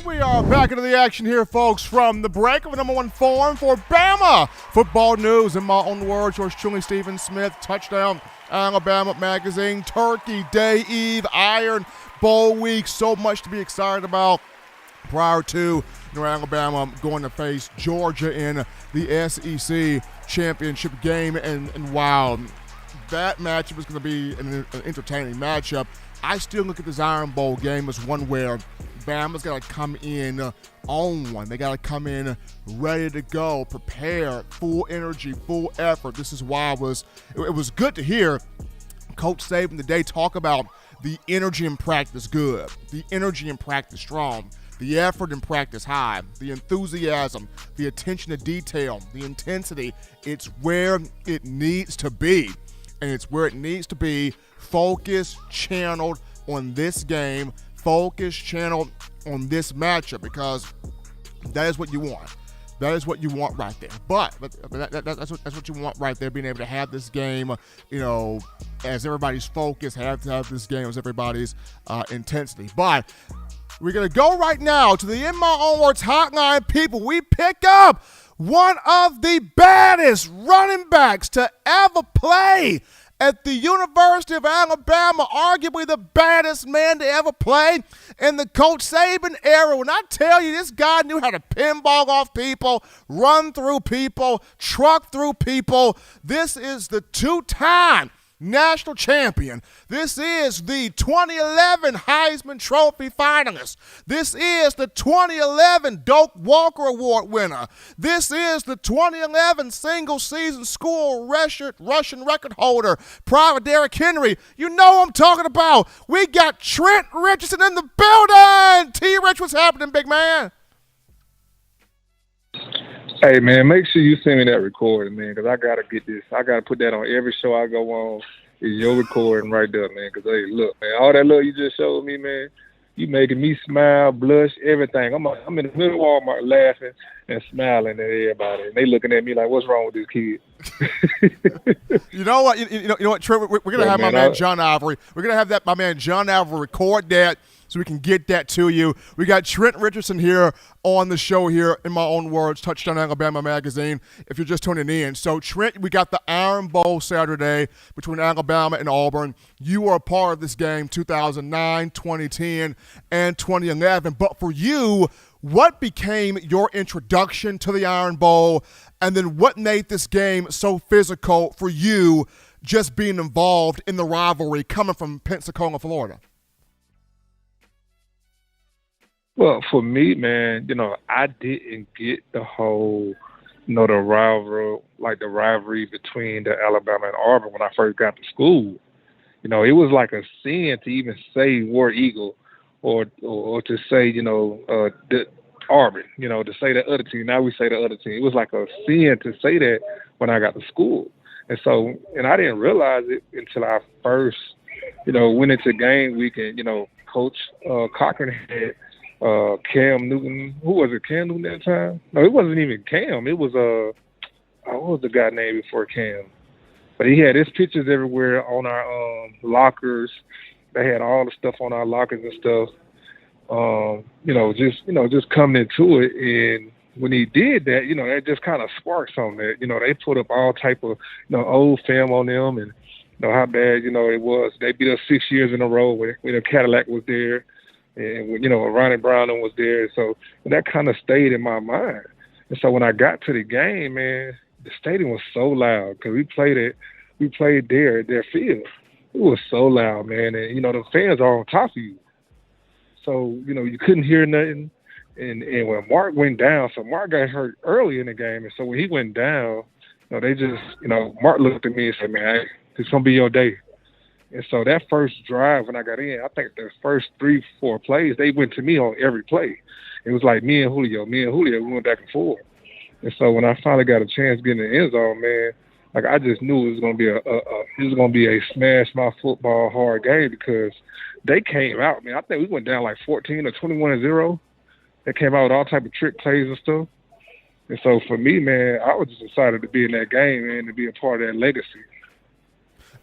We are back into the action here, folks, from the break of the number one forum for Bama football news. In my own words, yours truly, Stephen Smith, Touchdown Alabama Magazine, Turkey Day Eve, Iron Bowl week. So much to be excited about prior to Alabama going to face Georgia in the SEC championship game. And wow, that matchup is going to be an entertaining matchup. I still look at this Iron Bowl game as one where Bama's got to come in on one. They got to come in ready to go, prepared, full energy, full effort. This is why it was good to hear Coach Saban today talk about the energy in practice good, the energy in practice strong, the effort in practice high, the enthusiasm, the attention to detail, the intensity. It's where it needs to be, and it's where it needs to be focused, channeled on this game, focused, channeled on this matchup, because that is what you want. That is what you want right there. But that's what you want right there, being able to have this game, as everybody's focus, have to have this game as everybody's intensity. But we're going to go right now to the In My Own Words hotline, people. We pick up one of the baddest running backs to ever play at the University of Alabama, arguably the baddest man to ever play in the Coach Saban era. When I tell you, this guy knew how to pinball off people, run through people, truck through people. This is the two-time national champion. This is the 2011 Heisman Trophy finalist. This is the 2011 Doak Walker Award winner. This is the 2011 single-season school rushing record holder, Private Derrick Henry. You know what I'm talking about. We got Trent Richardson in the building. T-Rich, what's happening, big man? Hey, man, make sure you send me that recording, man, because I got to get this. I got to put that on every show I go on. Is your recording right there, man, because, hey, look, man, all that love you just showed me, man, you making me smile, blush, everything. I'm in the middle of Walmart laughing and smiling at everybody, and they looking at me like, what's wrong with this kid? You know what? You know what, Trent? We're going to have my man John Ivory. We're going to have my man John Ivory record that, so we can get that to you. We got Trent Richardson here on the show here, In My Own Words, Touchdown Alabama Magazine, if you're just tuning in. So, Trent, we got the Iron Bowl Saturday between Alabama and Auburn. You were a part of this game 2009, 2010, and 2011. But for you, what became your introduction to the Iron Bowl, and then what made this game so physical for you, just being involved in the rivalry coming from Pensacola, Florida? Well, for me, man, I didn't get the whole, the rivalry between the Alabama and Auburn when I first got to school. It was like a sin to even say War Eagle or to say, the Auburn, to say the other team. Now we say the other team. It was like a sin to say that when I got to school. And so, and I didn't realize it until I first, went into game week and, Coach Cochran had Cam Newton. Who was it? Cam Newton at the time? No, it wasn't even Cam. It was what was the guy named before Cam? But he had his pictures everywhere on our lockers. They had all the stuff on our lockers and stuff. Just coming into it. And when he did that, that just kind of sparked something. That, they put up all type of, old film on them and, how bad, it was. They beat us 6 years in a row when Cadillac was there and when, Ronnie Brown was there. So that kind of stayed in my mind. And so when I got to the game, man, the stadium was so loud because we played there at their field. It was so loud, man. And, the fans are on top of you. So, you couldn't hear nothing. And when Mark went down, so Mark got hurt early in the game. And so when he went down, they just, Mark looked at me and said, man, it's going to be your day. And so that first drive when I got in, I think the first 3-4 plays, they went to me on every play. It was like me and Julio, we went back and forth. And so when I finally got a chance getting in the end zone, man, like I just knew it was going to be a smash my football hard game because they came out, man. I think we went down like 14 or 21-0. They came out with all type of trick plays and stuff. And so for me, man, I was just excited to be in that game, man, to be a part of that legacy.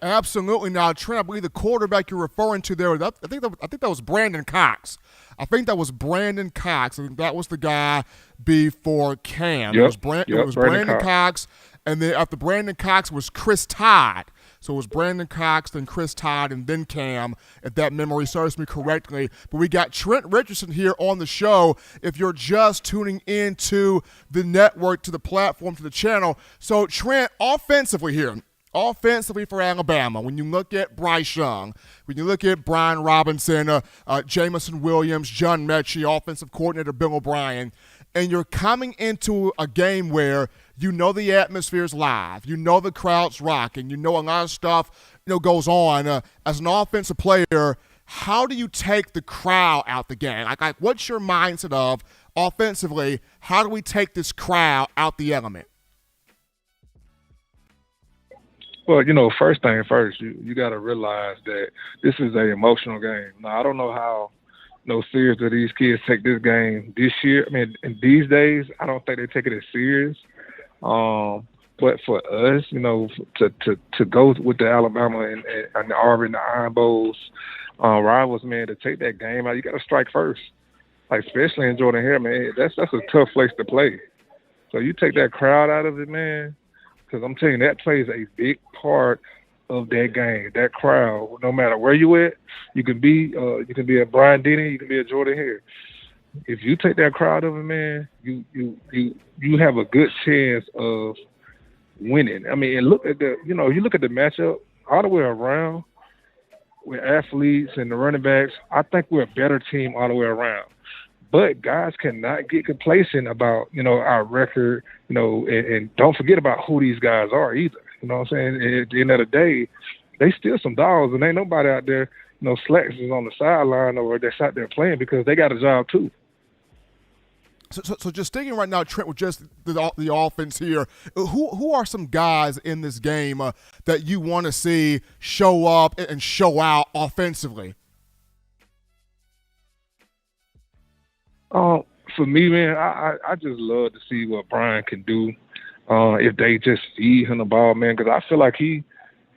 Absolutely. Now, Trent, I believe the quarterback you're referring to there, I think that was Brandon Cox. I think that was Brandon Cox. I think that was the guy before Cam. Yep. It was Brandon Cox. And then after Brandon Cox was Chris Todd. So it was Brandon Cox, then Chris Todd, and then Cam, if that memory serves me correctly. But we got Trent Richardson here on the show if you're just tuning into the network, to the platform, to the channel. So, Trent, offensively for Alabama, when you look at Bryce Young, when you look at Brian Robinson, Jamison Williams, John Mechie, offensive coordinator Bill O'Brien, and you're coming into a game where the atmosphere's live, the crowd's rocking, a lot of stuff goes on. As an offensive player, how do you take the crowd out the game? Like what's your mindset of offensively? How do we take this crowd out the element? Well, first thing first, you got to realize that this is an emotional game. Now, I don't know how serious that these kids take this game this year. I mean, in these days, I don't think they take it as serious. But for us, to go with the Alabama and the Auburn, the Iron Bowls rivals, man, to take that game out, you got to strike first. Like, especially in Jordan-Hare, man, that's a tough place to play. So you take that crowd out of it, man, because I'm telling you, that plays a big part of that game, that crowd. No matter where you at, you can be a Brian Denny, you can be a Jordan-Hare. If you take that crowd of it, man, you have a good chance of winning. I mean, and look at you look at the matchup all the way around with athletes and the running backs. I think we're a better team all the way around. But guys cannot get complacent about, our record, and don't forget about who these guys are either. You know what I'm saying? At the end of the day, they still some dogs, and ain't nobody out there, slacks is on the sideline or that's out there playing because they got a job too. So just thinking right now, Trent, with just the offense here, who are some guys in this game that you want to see show up and show out offensively? For me, man, I just love to see what Brian can do if they just feed him the ball, man, because I feel like he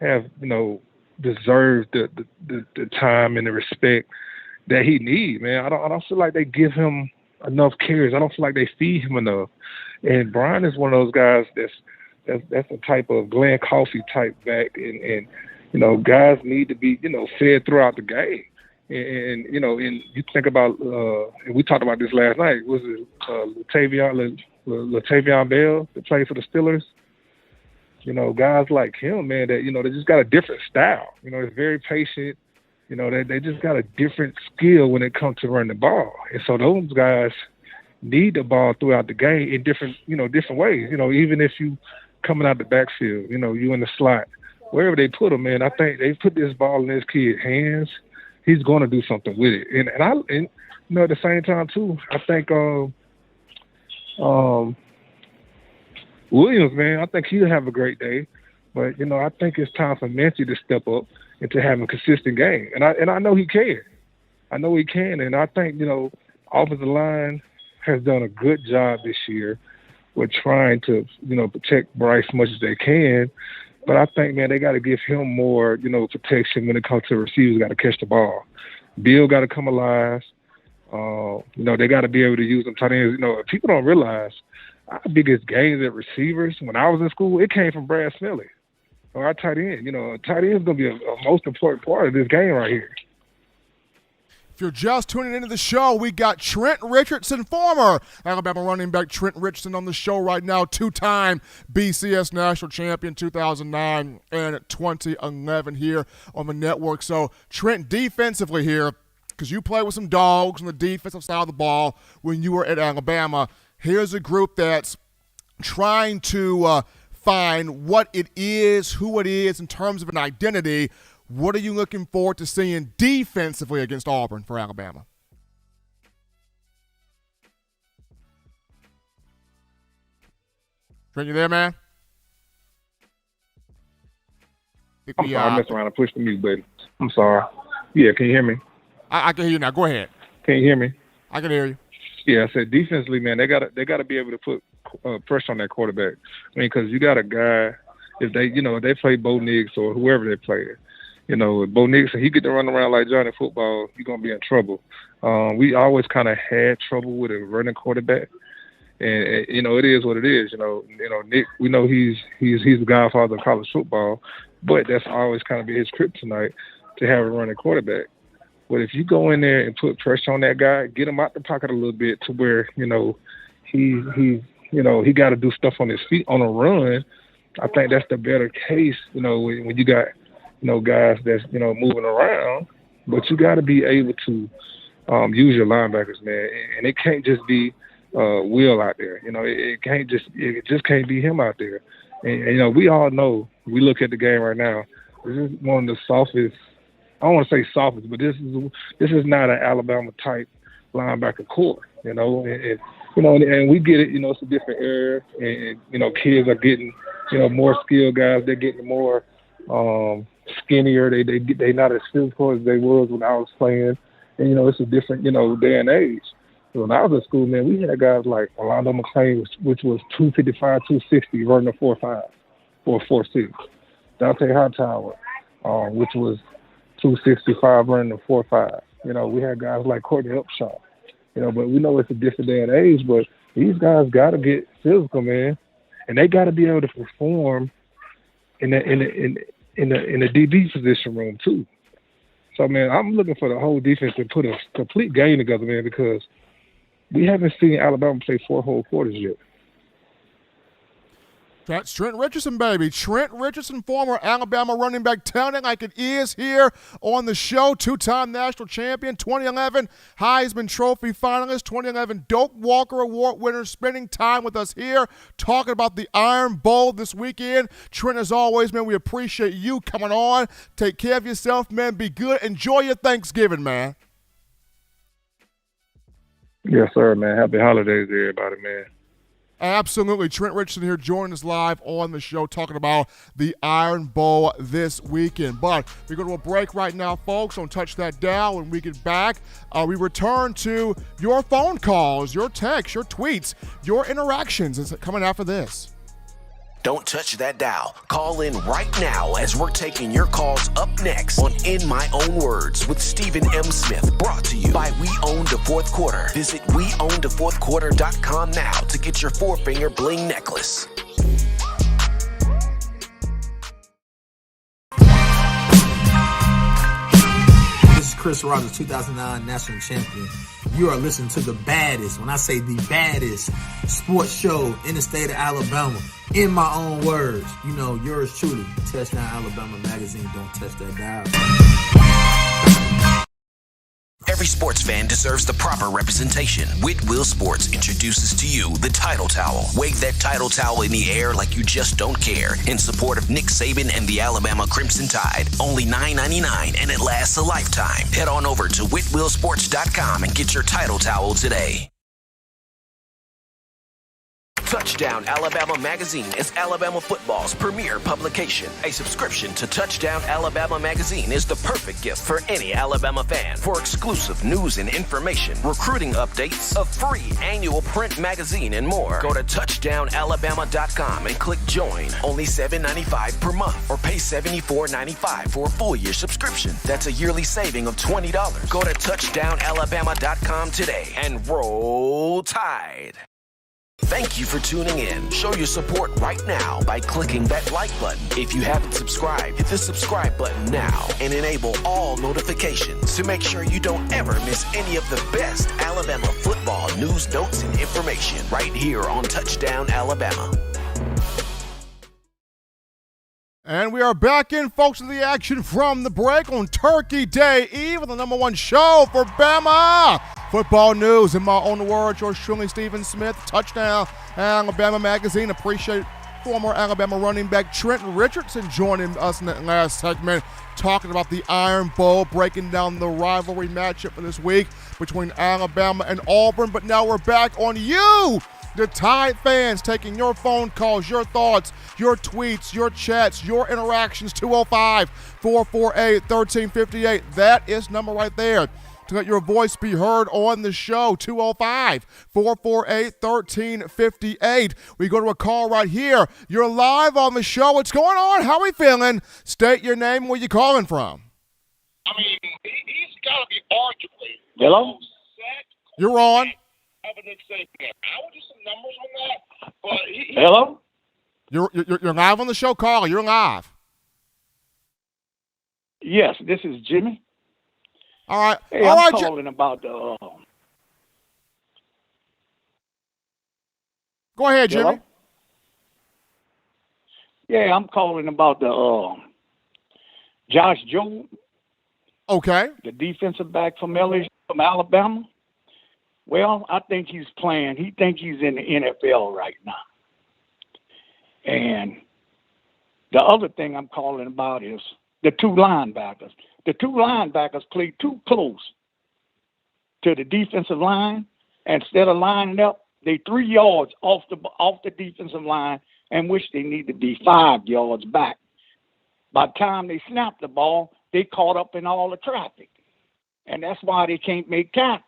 have, deserved the time and the respect that he needs, man. I don't feel like they give him enough carries. I don't feel like they feed him enough. And Brian is one of those guys that's a type of Glenn Coffey type back, and guys need to be, fed throughout the game. And you think about, and we talked about this last night, was it Latavion Bell that played for the Steelers? Guys like him, man, that, they just got a different style. It's very patient. They just got a different skill when it comes to running the ball. And so those guys need the ball throughout the game in different ways. Even if you coming out the backfield, you in the slot, wherever they put him, man, I think they put this ball in this kid's hands. he's going to do something with it. And you know, at the same time too, I think Williams, man, I think he'll have a great day. But you know, I think it's time for Mincy to step up and to have a consistent game. And I know he can. I know he can. And I think, you know, offensive line has done a good job this year with trying to, you know, protect Bryce as much as they can. But I think, man, they got to give him more, you know, protection when it comes to receivers. Got to catch the ball. Bill got to come alive. You know, they got to be able to use them tight ends. You know, people don't realize our biggest gains at receivers when I was in school, it came from Brad Smiley, or our tight end. You know, tight end is going to be a most important part of this game right here. If you're just tuning into the show, we got Trent Richardson, former Alabama running back Trent Richardson on the show right now, two-time BCS national champion 2009 and 2011 here on the network. So Trent, defensively here, because you play with some dogs on the defensive side of the ball when you were at Alabama, here's a group that's trying to find what it is, who it is in terms of an identity. What are you looking forward to seeing defensively against Auburn for Alabama? Trent, you there, man? I'm sorry, I messed around and pushed the mute button. I'm sorry. Yeah, can you hear me? I can hear you now. Go ahead. Can you hear me? I can hear you. Yeah, I said defensively, man, they gotta be able to put pressure on that quarterback. I mean, because you got a guy, if they play Bo Nix or whoever they play. You know, Bo Nix, and he get to run around like Johnny football, you're going to be in trouble. We always kind of had trouble with a running quarterback. And, you know, it is what it is. You know, Nick, we know he's the godfather of college football, but that's always kind of been his kryptonite to have a running quarterback. But if you go in there and put pressure on that guy, get him out the pocket a little bit to where, you know, he got to do stuff on his feet on a run, I think that's the better case, you know, when you got, you know, guys that's, you know, moving around, but you got to be able to use your linebackers, man. And it can't just be Will out there. You know, it just can't be him out there. And, you know, we all know, we look at the game right now, this is one of the softest, I don't want to say softest, but this is not an Alabama type linebacker core, you know. And we get it, you know, it's a different era, and, you know, kids are getting, you know, more skilled guys, they're getting more skinnier. They not as physical as they was when I was playing. And, you know, it's a different, you know, day and age. So when I was in school, man, we had guys like Orlando McClain, which was 255, 260, running a 4.5 or 4.6. Dante Hightower, which was 265, running a 4.5. You know, we had guys like Courtney Upshaw. You know, but we know it's a different day and age, but these guys got to get physical, man. And they got to be able to perform in the DB position room too. So, man, I'm looking for the whole defense to put a complete game together, man, because we haven't seen Alabama play 4 whole quarters yet. That's Trent Richardson, baby. Trent Richardson, former Alabama running back, telling it like it is here on the show. 2-time national champion, 2011 Heisman Trophy finalist, 2011 Doak Walker Award winner, spending time with us here, talking about the Iron Bowl this weekend. Trent, as always, man, we appreciate you coming on. Take care of yourself, man. Be good. Enjoy your Thanksgiving, man. Yes, sir, man. Happy holidays to everybody, man. Absolutely. Trent Richardson here joining us live on the show talking about the Iron Bowl this weekend. But we go to a break right now, folks. Don't touch that dial. When we get back, we return to your phone calls, your texts, your tweets, your interactions. It's coming after this. Don't touch that dial. Call in right now as we're taking your calls up next on In My Own Words with Stephen M. Smith. Brought to you by We Own the Fourth Quarter. Visit WeOwnTheFourthQuarter.com now to get your 4-finger bling necklace. This is Chris Rogers, 2009 national champion. You are listening to the baddest, when I say the baddest, sports show in the state of Alabama. In my own words, you know, yours truly, Touchdown Alabama Magazine. Don't touch that dial. Every sports fan deserves the proper representation. Whitwell Sports introduces to you the Title Towel. Wave that Title Towel in the air like you just don't care in support of Nick Saban and the Alabama Crimson Tide. Only $9.99 and it lasts a lifetime. Head on over to whitwellsports.com and get your Title Towel today. Touchdown Alabama Magazine is Alabama football's premier publication. A subscription to Touchdown Alabama Magazine is the perfect gift for any Alabama fan. For exclusive news and information, recruiting updates, a free annual print magazine, and more, go to touchdownalabama.com and click join. Only $7.95 per month, or pay $74.95 for a full year subscription. That's a yearly saving of $20. Go to touchdownalabama.com today and roll Tide. Thank you for tuning in. Show your support right now by clicking that like button. If you haven't subscribed, hit the subscribe button now and enable all notifications to make sure you don't ever miss any of the best Alabama football news, notes, and information right here on Touchdown Alabama. And we are back in, folks, in the action from the break on Turkey Day Eve with the number one show for Bama football news. In my own words, yours truly, Stephen Smith, Touchdown Alabama Magazine. Appreciate former Alabama running back Trent Richardson joining us in that last segment, talking about the Iron Bowl, breaking down the rivalry matchup for this week between Alabama and Auburn. But now we're back on you, the Tide fans, taking your phone calls, your thoughts, your tweets, your chats, your interactions. 205-448-1358. That is number right there to let your voice be heard on the show. 205-448-1358. We go to a call right here. You're live on the show. What's going on? How are we feeling? State your name. Where you calling from? I mean, he's got to be arguably. Hello? You're on. Evidence saying that. I will do some numbers on that, but Hello? You're live on the show, caller. You're live. Yes, this is Jimmy. All right. Hey, All I'm right, calling about the. Go ahead, Jimmy. Hello? Yeah, I'm calling about the Josh Jobe. Okay. The defensive back from Alabama. Well, I think he's playing. He thinks he's in the NFL right now. And the other thing I'm calling about is the two linebackers. The two linebackers played too close to the defensive line. Instead of lining up, they 3 yards off the defensive line, and which they need to be 5 yards back. By the time they snapped the ball, they caught up in all the traffic. And that's why they can't make tackles.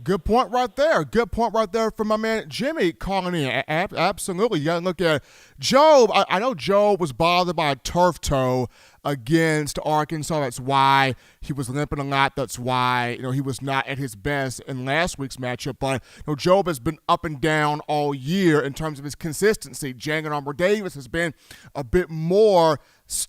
Good point right there. Good point right there from my man Jimmy calling in. Absolutely. You got to look at Jobe. I know Jobe was bothered by a turf toe against Arkansas. That's why he was limping a lot. That's why he was not at his best in last week's matchup. But Jobe has been up and down all year in terms of his consistency. Jangan Armour Davis has been a bit more.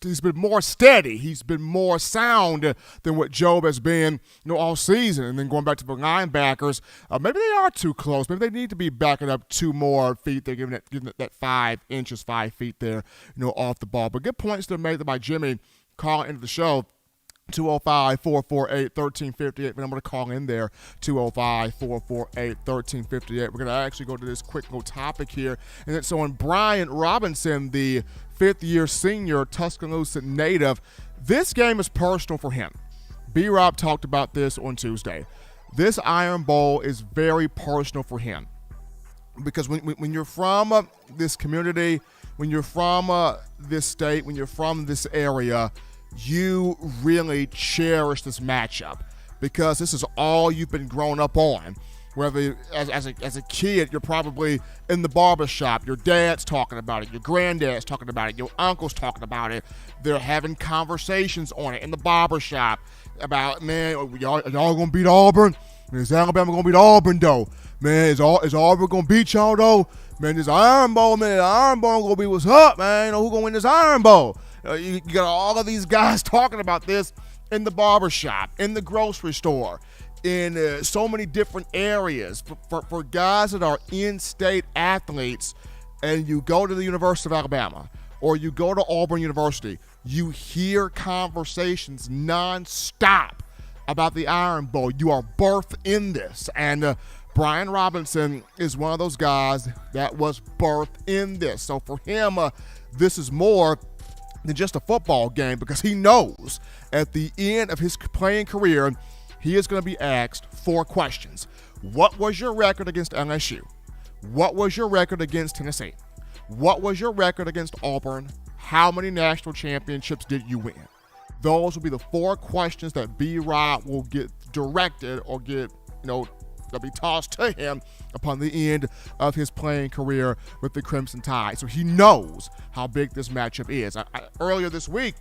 He's been more steady. He's been more sound than what Jobe has been, all season. And then going back to the linebackers, maybe they are too close. Maybe they need to be backing up 2 more feet. They're giving it that 5 inches, 5 feet there, off the ball. But good points there made by Jimmy calling into the show. 205-448-1358. The number to call in there, 205-448-1358. We're going to actually go to this quick little topic here. And it's on Brian Robinson, the fifth-year senior Tuscaloosa native. This game is personal for him. B-Rob talked about this on Tuesday. This Iron Bowl is very personal for him. Because when you're from this community, when you're from this state, when you're from this area, you really cherish this matchup because this is all you've been growing up on. Whether as a kid, you're probably in the barbershop, your dad's talking about it, your granddad's talking about it, your uncle's talking about it. They're having conversations on it in the barbershop about, man, y'all gonna beat Auburn? Is Alabama gonna beat Auburn though? Man, is Auburn gonna beat y'all though? Man, this Iron Bowl, man, the Iron Bowl gonna be what's up, man. Who gonna win this Iron Bowl? You got all of these guys talking about this in the barbershop, in the grocery store, in so many different areas. For guys that are in-state athletes, and you go to the University of Alabama, or you go to Auburn University, you hear conversations nonstop about the Iron Bowl. You are birthed in this. And Brian Robinson is one of those guys that was birthed in this. So for him, this is more than just a football game, because he knows at the end of his playing career, he is going to be asked 4 questions. What was your record against LSU? What was your record against Tennessee? What was your record against Auburn? How many national championships did you win? Those will be the 4 questions that B-Rob will get directed or get, they'll be tossed to him upon the end of his playing career with the Crimson Tide. So he knows how big this matchup is. Earlier this week,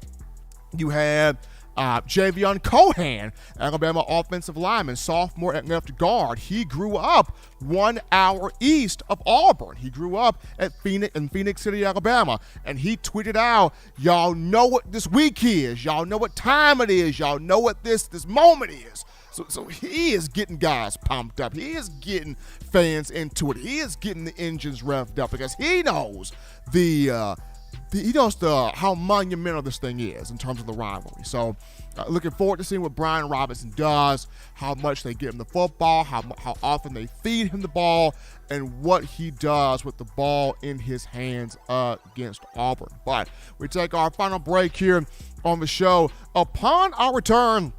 you had Javion Cohan, Alabama offensive lineman, sophomore at left guard. He grew up 1 hour east of Auburn. He grew up in Phoenix City, Alabama. And he tweeted out, y'all know what this week is. Y'all know what time it is. Y'all know what this moment is. So he is getting guys pumped up. He is getting fans into it. He is getting the engines revved up, because he knows how monumental this thing is in terms of the rivalry. So looking forward to seeing what Brian Robinson does, how much they give him the football, how often they feed him the ball, and what he does with the ball in his hands against Auburn. But we take our final break here on the show. Upon our return,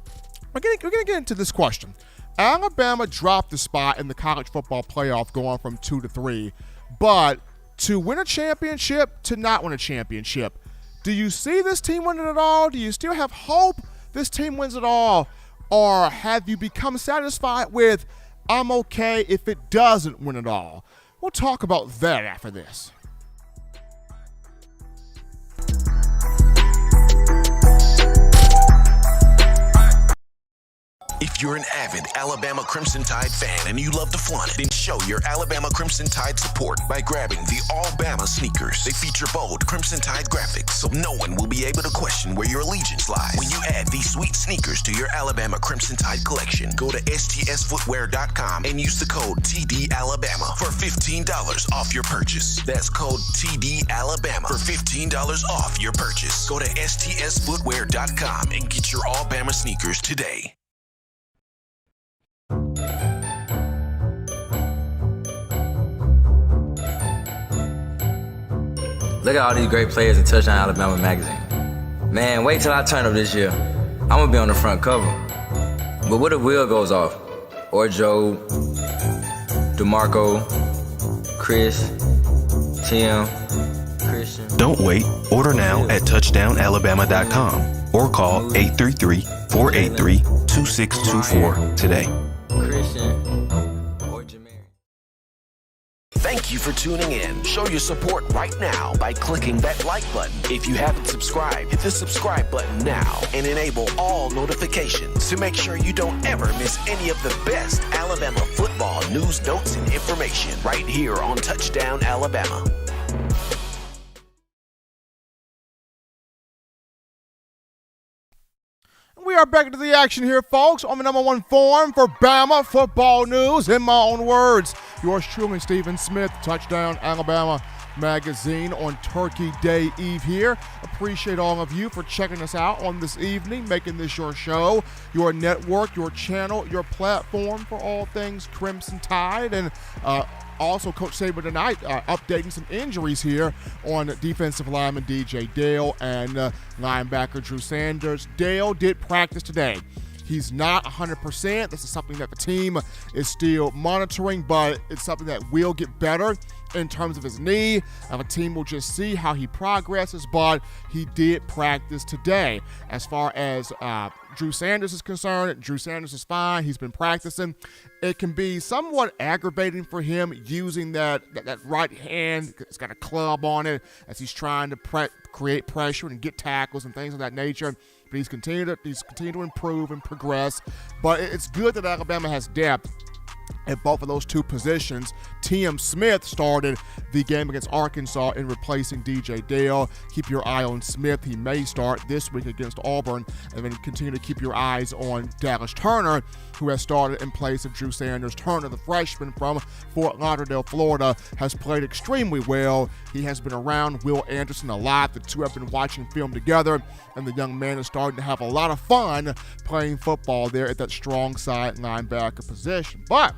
we're going to get into this question. Alabama dropped the spot in the college football playoff, going from 2 to 3, but to win a championship, to not win a championship, do you see this team winning it all? Do you still have hope this team wins it all? Or have you become satisfied with, I'm okay if it doesn't win it all? We'll talk about that after this. If you're an avid Alabama Crimson Tide fan and you love to flaunt it, then show your Alabama Crimson Tide support by grabbing the All-Bama sneakers. They feature bold Crimson Tide graphics, so no one will be able to question where your allegiance lies. When you add these sweet sneakers to your Alabama Crimson Tide collection, go to stsfootwear.com and use the code TDAlabama for $15 off your purchase. That's code TDAlabama for $15 off your purchase. Go to stsfootwear.com and get your All-Bama sneakers today. Look at all these great players in Touchdown Alabama magazine. Man, wait till I turn up this year. I'm gonna be on the front cover. But what if Will goes off? Or Joe, DeMarco, Chris, Tim, Christian. Don't wait. Order now at touchdownalabama.com or call 833-483-2624 today. Thank you for tuning in. Show your support right now by clicking that like button. If you haven't subscribed, hit the subscribe button now and enable all notifications to make sure you don't ever miss any of the best Alabama football news, notes, and information right here on Touchdown Alabama. We are back into the action here, folks, on the number one forum for Bama football news. In my own words, yours truly, Stephen Smith, Touchdown Alabama magazine on Turkey Day Eve here. Appreciate all of you for checking us out on this evening, making this your show, your network, your channel, your platform for all things Crimson Tide. And also, Coach Saban tonight updating some injuries here on defensive lineman DJ Dale and linebacker Drew Sanders. Dale did practice today. He's not 100%. This is something that the team is still monitoring, but it's something that will get better in terms of his knee. The team will just see how he progresses, but he did practice today. As far as Drew Sanders is concerned, Drew Sanders is fine. He's been practicing. It can be somewhat aggravating for him using that right hand. It's got a club on it as he's trying to create pressure and get tackles and things of that nature. But he's continued to improve and progress. But it's good that Alabama has depth at both of those two positions. T.M. Smith started the game against Arkansas in replacing DJ Dale. Keep your eye on Smith. He may start this week against Auburn. And then continue to keep your eyes on Dallas Turner, who has started in place of Drew Sanders. Turner, the freshman from Fort Lauderdale, Florida, has played extremely well. He has been around Will Anderson a lot. The two have been watching film together, and the young man is starting to have a lot of fun playing football there at that strong side linebacker position. But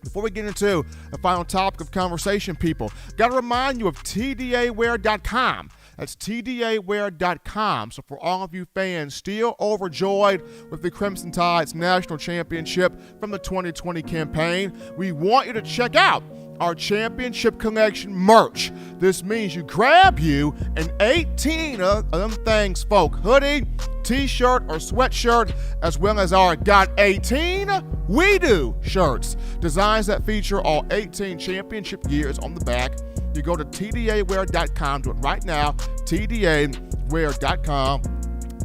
before we get into the final topic of conversation, people, got to remind you of TDAwear.com. That's TDAwear.com. So for all of you fans still overjoyed with the Crimson Tide's national championship from the 2020 campaign, we want you to check out our championship collection merch. This means you grab you an 18 of them things, folk. Hoodie, t-shirt, or sweatshirt, as well as our Got 18 We Do shirts. Designs that feature all 18 championship years on the back. You go to TDAwear.com, do it right now, TDAwear.com.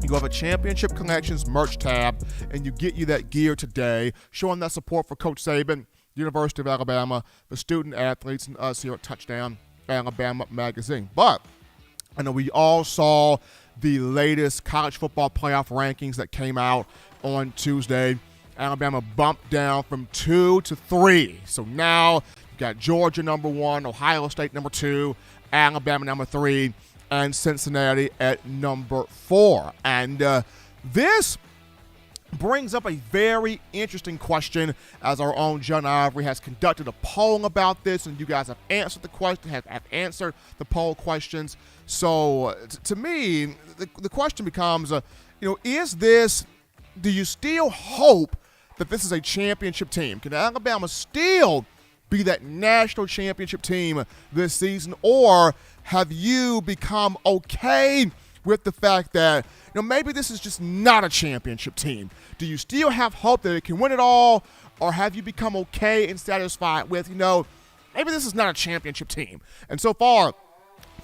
You go to the Championship Collections merch tab, and you get you that gear today, showing that support for Coach Saban, University of Alabama, the student athletes, and us here at Touchdown Alabama Magazine. But I know we all saw the latest college football playoff rankings that came out on Tuesday. Alabama bumped down from 2 to 3. So now you've got Georgia number 1, Ohio State number 2, Alabama number 3, and Cincinnati at number 4. And this brings up a very interesting question, as our own John Ivory has conducted a poll about this, and you guys have answered the question, have answered the poll questions. So to me, the question becomes, is this, do you still hope that this is a championship team? Can Alabama still be that national championship team this season, or have you become okay with the fact that, maybe this is just not a championship team? Do you still have hope that it can win it all, or have you become okay and satisfied with, maybe this is not a championship team? And so far,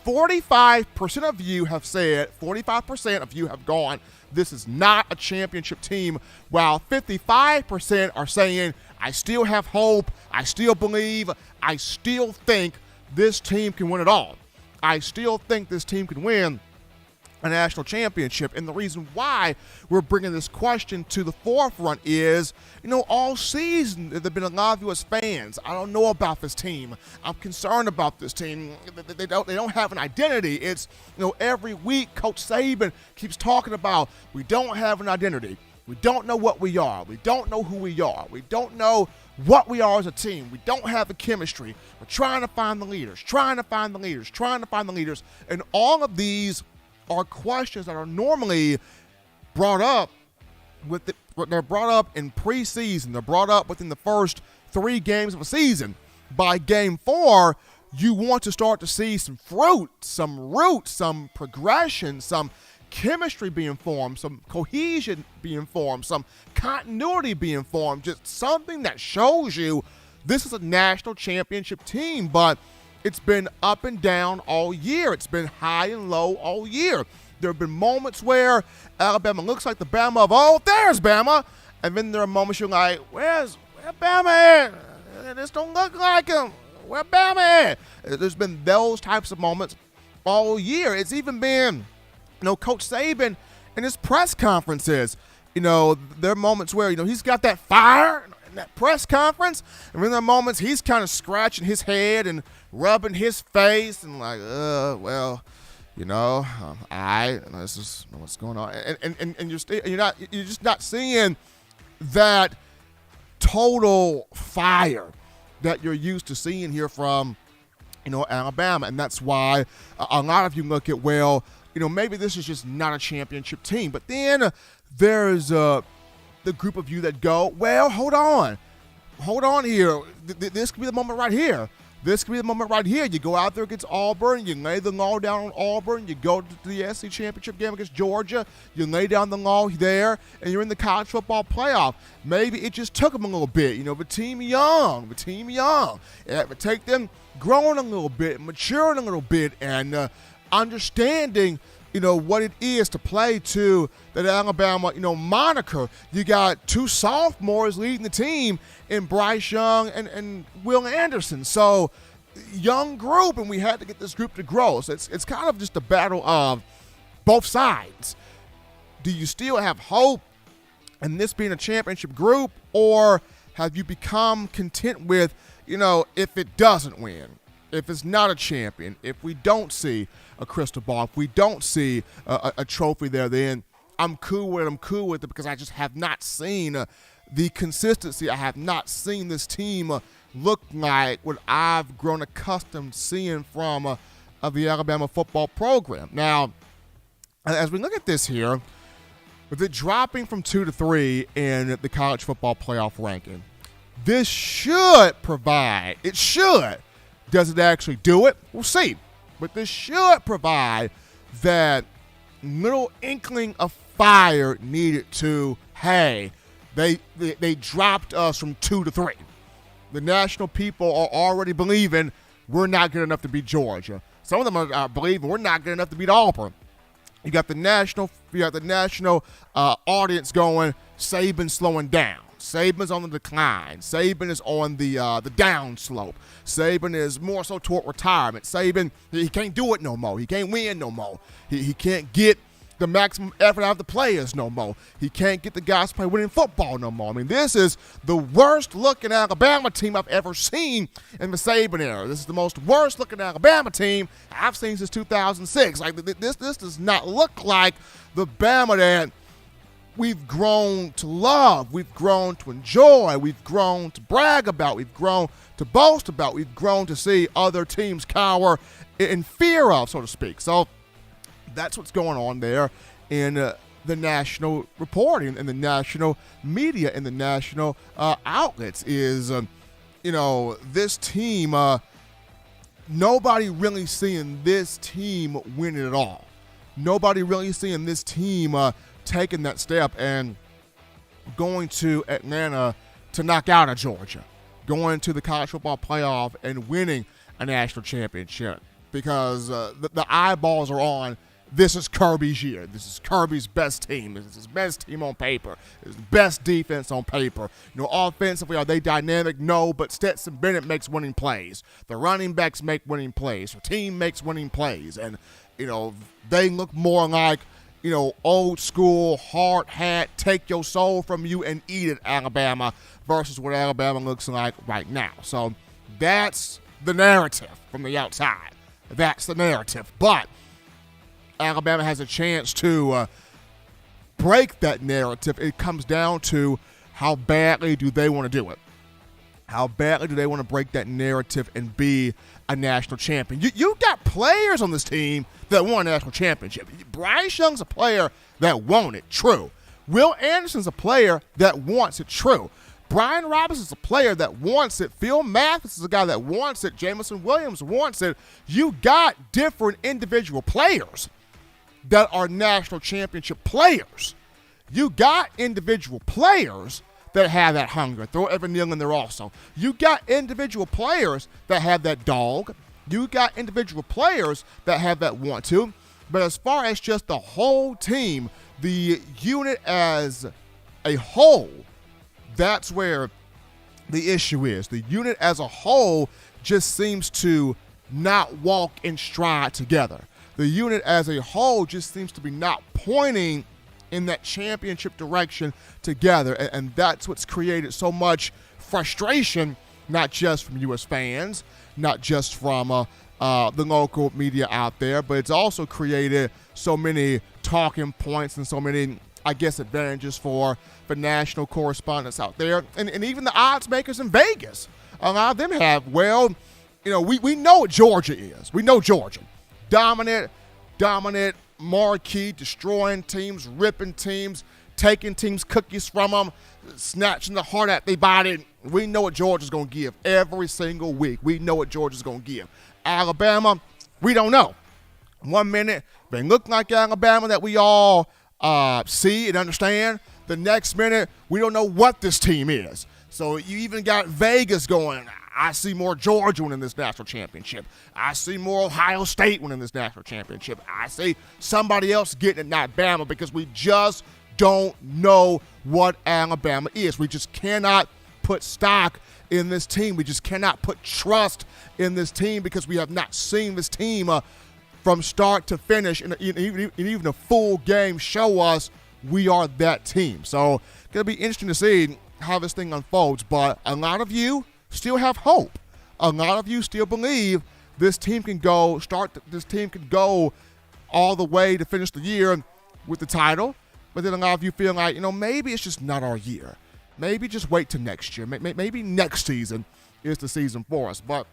45% of you have said, 45% of you have gone, this is not a championship team, while 55% are saying, I still have hope, I still believe, I still think this team can win it all. I still think this team can win a national championship. And the reason why we're bringing this question to the forefront is, all season there have been a lot of you as fans, I don't know about this team, I'm concerned about this team, they don't have an identity. It's, every week Coach Saban keeps talking about, we don't have an identity, we don't know what we are, we don't know who we are, we don't know what we are as a team, we don't have the chemistry, we're trying to find the leaders, and all of these are questions that are normally brought up they're brought up in preseason. They're brought up within the first 3 games of a season. By game 4, you want to start to see some fruit, some roots, some progression, some chemistry being formed, some cohesion being formed, some continuity being formed, just something that shows you this is a national championship team. But it's been up and down all year. It's been high and low all year. There have been moments where Alabama looks like the Bama of, oh, there's Bama. And then there are moments you're like, where's Bama at? This don't look like him. Where Bama at? There's been those types of moments all year. It's even been, Coach Saban in his press conferences. There are moments where, he's got that fire in that press conference. And then there are moments he's kind of scratching his head and rubbing his face and like, this is what's going on, and you're just not seeing that total fire that you're used to seeing here from, Alabama, and that's why a lot of you look at, maybe this is just not a championship team. But then there's the group of you that go, hold on here, this could be the moment right here. This could be the moment right here. You go out there against Auburn, you lay the law down on Auburn, you go to the SEC championship game against Georgia, you lay down the law there, and you're in the college football playoff. Maybe it just took them a little bit. The team young. It would take them growing a little bit, maturing a little bit, and understanding what it is to play to that Alabama, moniker. You got two sophomores leading the team in Bryce Young and Will Anderson. So young group, and we had to get this group to grow. So it's kind of just a battle of both sides. Do you still have hope in this being a championship group, or have you become content with, if it doesn't win, if it's not a champion, if we don't see a crystal ball, if we don't see a trophy there, then I'm cool with it. I'm cool with it because I just have not seen the consistency. I have not seen this team look like what I've grown accustomed seeing from the Alabama football program. Now, as we look at this here, with it dropping from 2 to 3 in the college football playoff ranking, this should provide, it should, does it actually do it? We'll see. But this should provide that little inkling of fire needed to, hey, they dropped us from 2 to 3. The national people are already believing we're not good enough to beat Georgia. Some of them are believing we're not good enough to beat Auburn. You got the national audience going, Saban's slowing down. Saban's on the decline. Saban is on the down slope. Saban is more so toward retirement. Saban, he can't do it no more. He can't win no more. He can't get the maximum effort out of the players no more. He can't get the guys to play winning football no more. I mean, this is the worst-looking Alabama team I've ever seen in the Saban era. This is the most worst-looking Alabama team I've seen since 2006. Like, this does not look like the Bama that we've grown to love, we've grown to enjoy, we've grown to brag about, we've grown to boast about, we've grown to see other teams cower in fear of, so to speak. So that's what's going on there in the national reporting and the national media and the national outlets is, this team, nobody really seeing this team win it all. Nobody really seeing this team taking that step and going to Atlanta to knock out a Georgia, going to the college football playoff and winning a national championship, because the eyeballs are on, this is Kirby's year. This is Kirby's best team. This is his best team on paper. It's the best defense on paper. Offensively, are they dynamic? No, but Stetson Bennett makes winning plays. The running backs make winning plays. The team makes winning plays. And, they look more like, old school, hard hat, take your soul from you and eat it, Alabama, versus what Alabama looks like right now. So that's the narrative from the outside. That's the narrative. But Alabama has a chance to break that narrative. It comes down to how badly do they want to do it. How badly do they want to break that narrative and be a national champion? You got players on this team that won a national championship. Bryce Young's a player that won it, true. Will Anderson's a player that wants it, true. Brian Robinson's a player that wants it. Phil Mathis is a guy that wants it. Jamison Williams wants it. You got different individual players that are national championship players. You got individual players that have that hunger. Throw Evan Neal in there also. You got individual players that have that dog. You got individual players that have that want to. But as far as just the whole team, the unit as a whole, that's where the issue is. The unit as a whole just seems to not walk in stride together. The unit as a whole just seems to be not pointing in that championship direction together, and that's what's created so much frustration, not just from U.S. fans, not just from the local media out there, but it's also created so many talking points and so many, I guess, advantages for the national correspondents out there, and even the odds makers in Vegas. A lot of them have, we know what Georgia is. We know Georgia. Dominant, marquee, destroying teams, ripping teams, taking teams' cookies from them, snatching the heart out their body. We know what Georgia's going to give every single week. We know what Georgia's going to give. Alabama, we don't know. 1 minute, they look like Alabama that we all see and understand. The next minute, we don't know what this team is. So you even got Vegas going, I see more Georgia winning this national championship. I see more Ohio State winning this national championship. I see somebody else getting it, not Bama, because we just don't know what Alabama is. We just cannot put stock in this team. We just cannot put trust in this team because we have not seen this team from start to finish, and even a full game show us we are that team. So it's going to be interesting to see how this thing unfolds, but a lot of you still have hope. A lot of you still believe this team can go all the way to finish the year with the title, but then a lot of you feel like, maybe it's just not our year. Maybe just wait till next year. Maybe next season is the season for us, but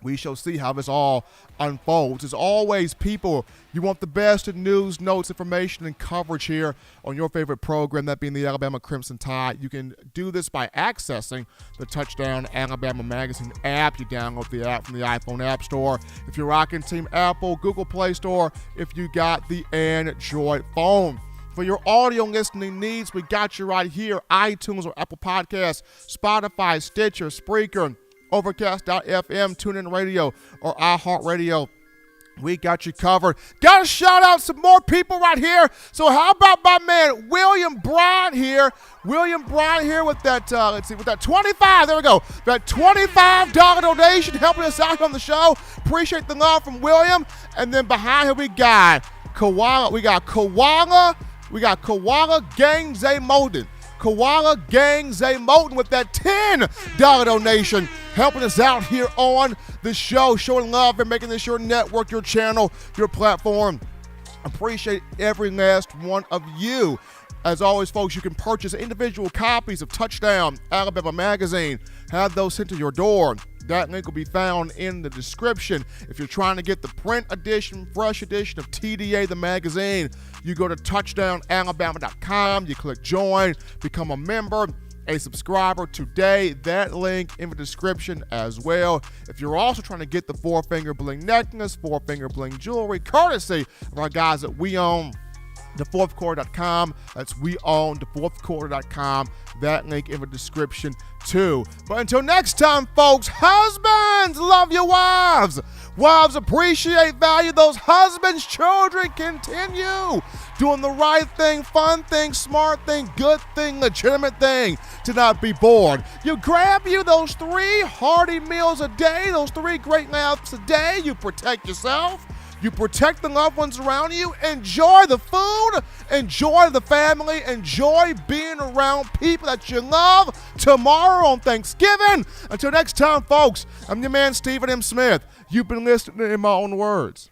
we shall see how this all unfolds. As always, people, you want the best in news, notes, information, and coverage here on your favorite program, that being the Alabama Crimson Tide. You can do this by accessing the Touchdown Alabama Magazine app. You download the app from the iPhone App Store. If you're rocking Team Apple, Google Play Store, if you got the Android phone. For your audio listening needs, we got you right here. iTunes or Apple Podcasts, Spotify, Stitcher, Spreaker, Overcast.fm, TuneIn Radio, or iHeartRadio. We got you covered. Got to shout out some more people right here. So how about my man William Bryant here? William Bryant here with that, with that 25, there we go. That $25 donation helping us out on the show. Appreciate the love from William. And then behind here we got Koala. We got Koala Gang Zay Molden. Koala Gang Zay Molden with that $10 donation, helping us out here on the show, showing love and making this your network, your channel, your platform. Appreciate every last one of you. As always, folks, you can purchase individual copies of Touchdown Alabama Magazine. Have those sent to your door. That link will be found in the description. If you're trying to get the print edition, fresh edition of TDA, the magazine, you go to touchdownalabama.com. You click join, become a member, a subscriber today. That link in the description as well. If you're also trying to get the 4-finger bling necklace, 4-finger bling jewelry, courtesy of our guys at We Own thefourthquarter.com. That's weownthefourthquarter.com. That link in the description too. But until next time, folks, husbands, love your wives. Wives, appreciate, value those husbands. Children, continue doing the right thing, fun thing, smart thing, good thing, legitimate thing, to not be bored. You grab you those 3 hearty meals a day, those 3 great naps a day. You protect yourself. You protect the loved ones around you. Enjoy the food. Enjoy the family. Enjoy being around people that you love tomorrow on Thanksgiving. Until next time, folks, I'm your man, Stephen M. Smith. You've been listening in my own words.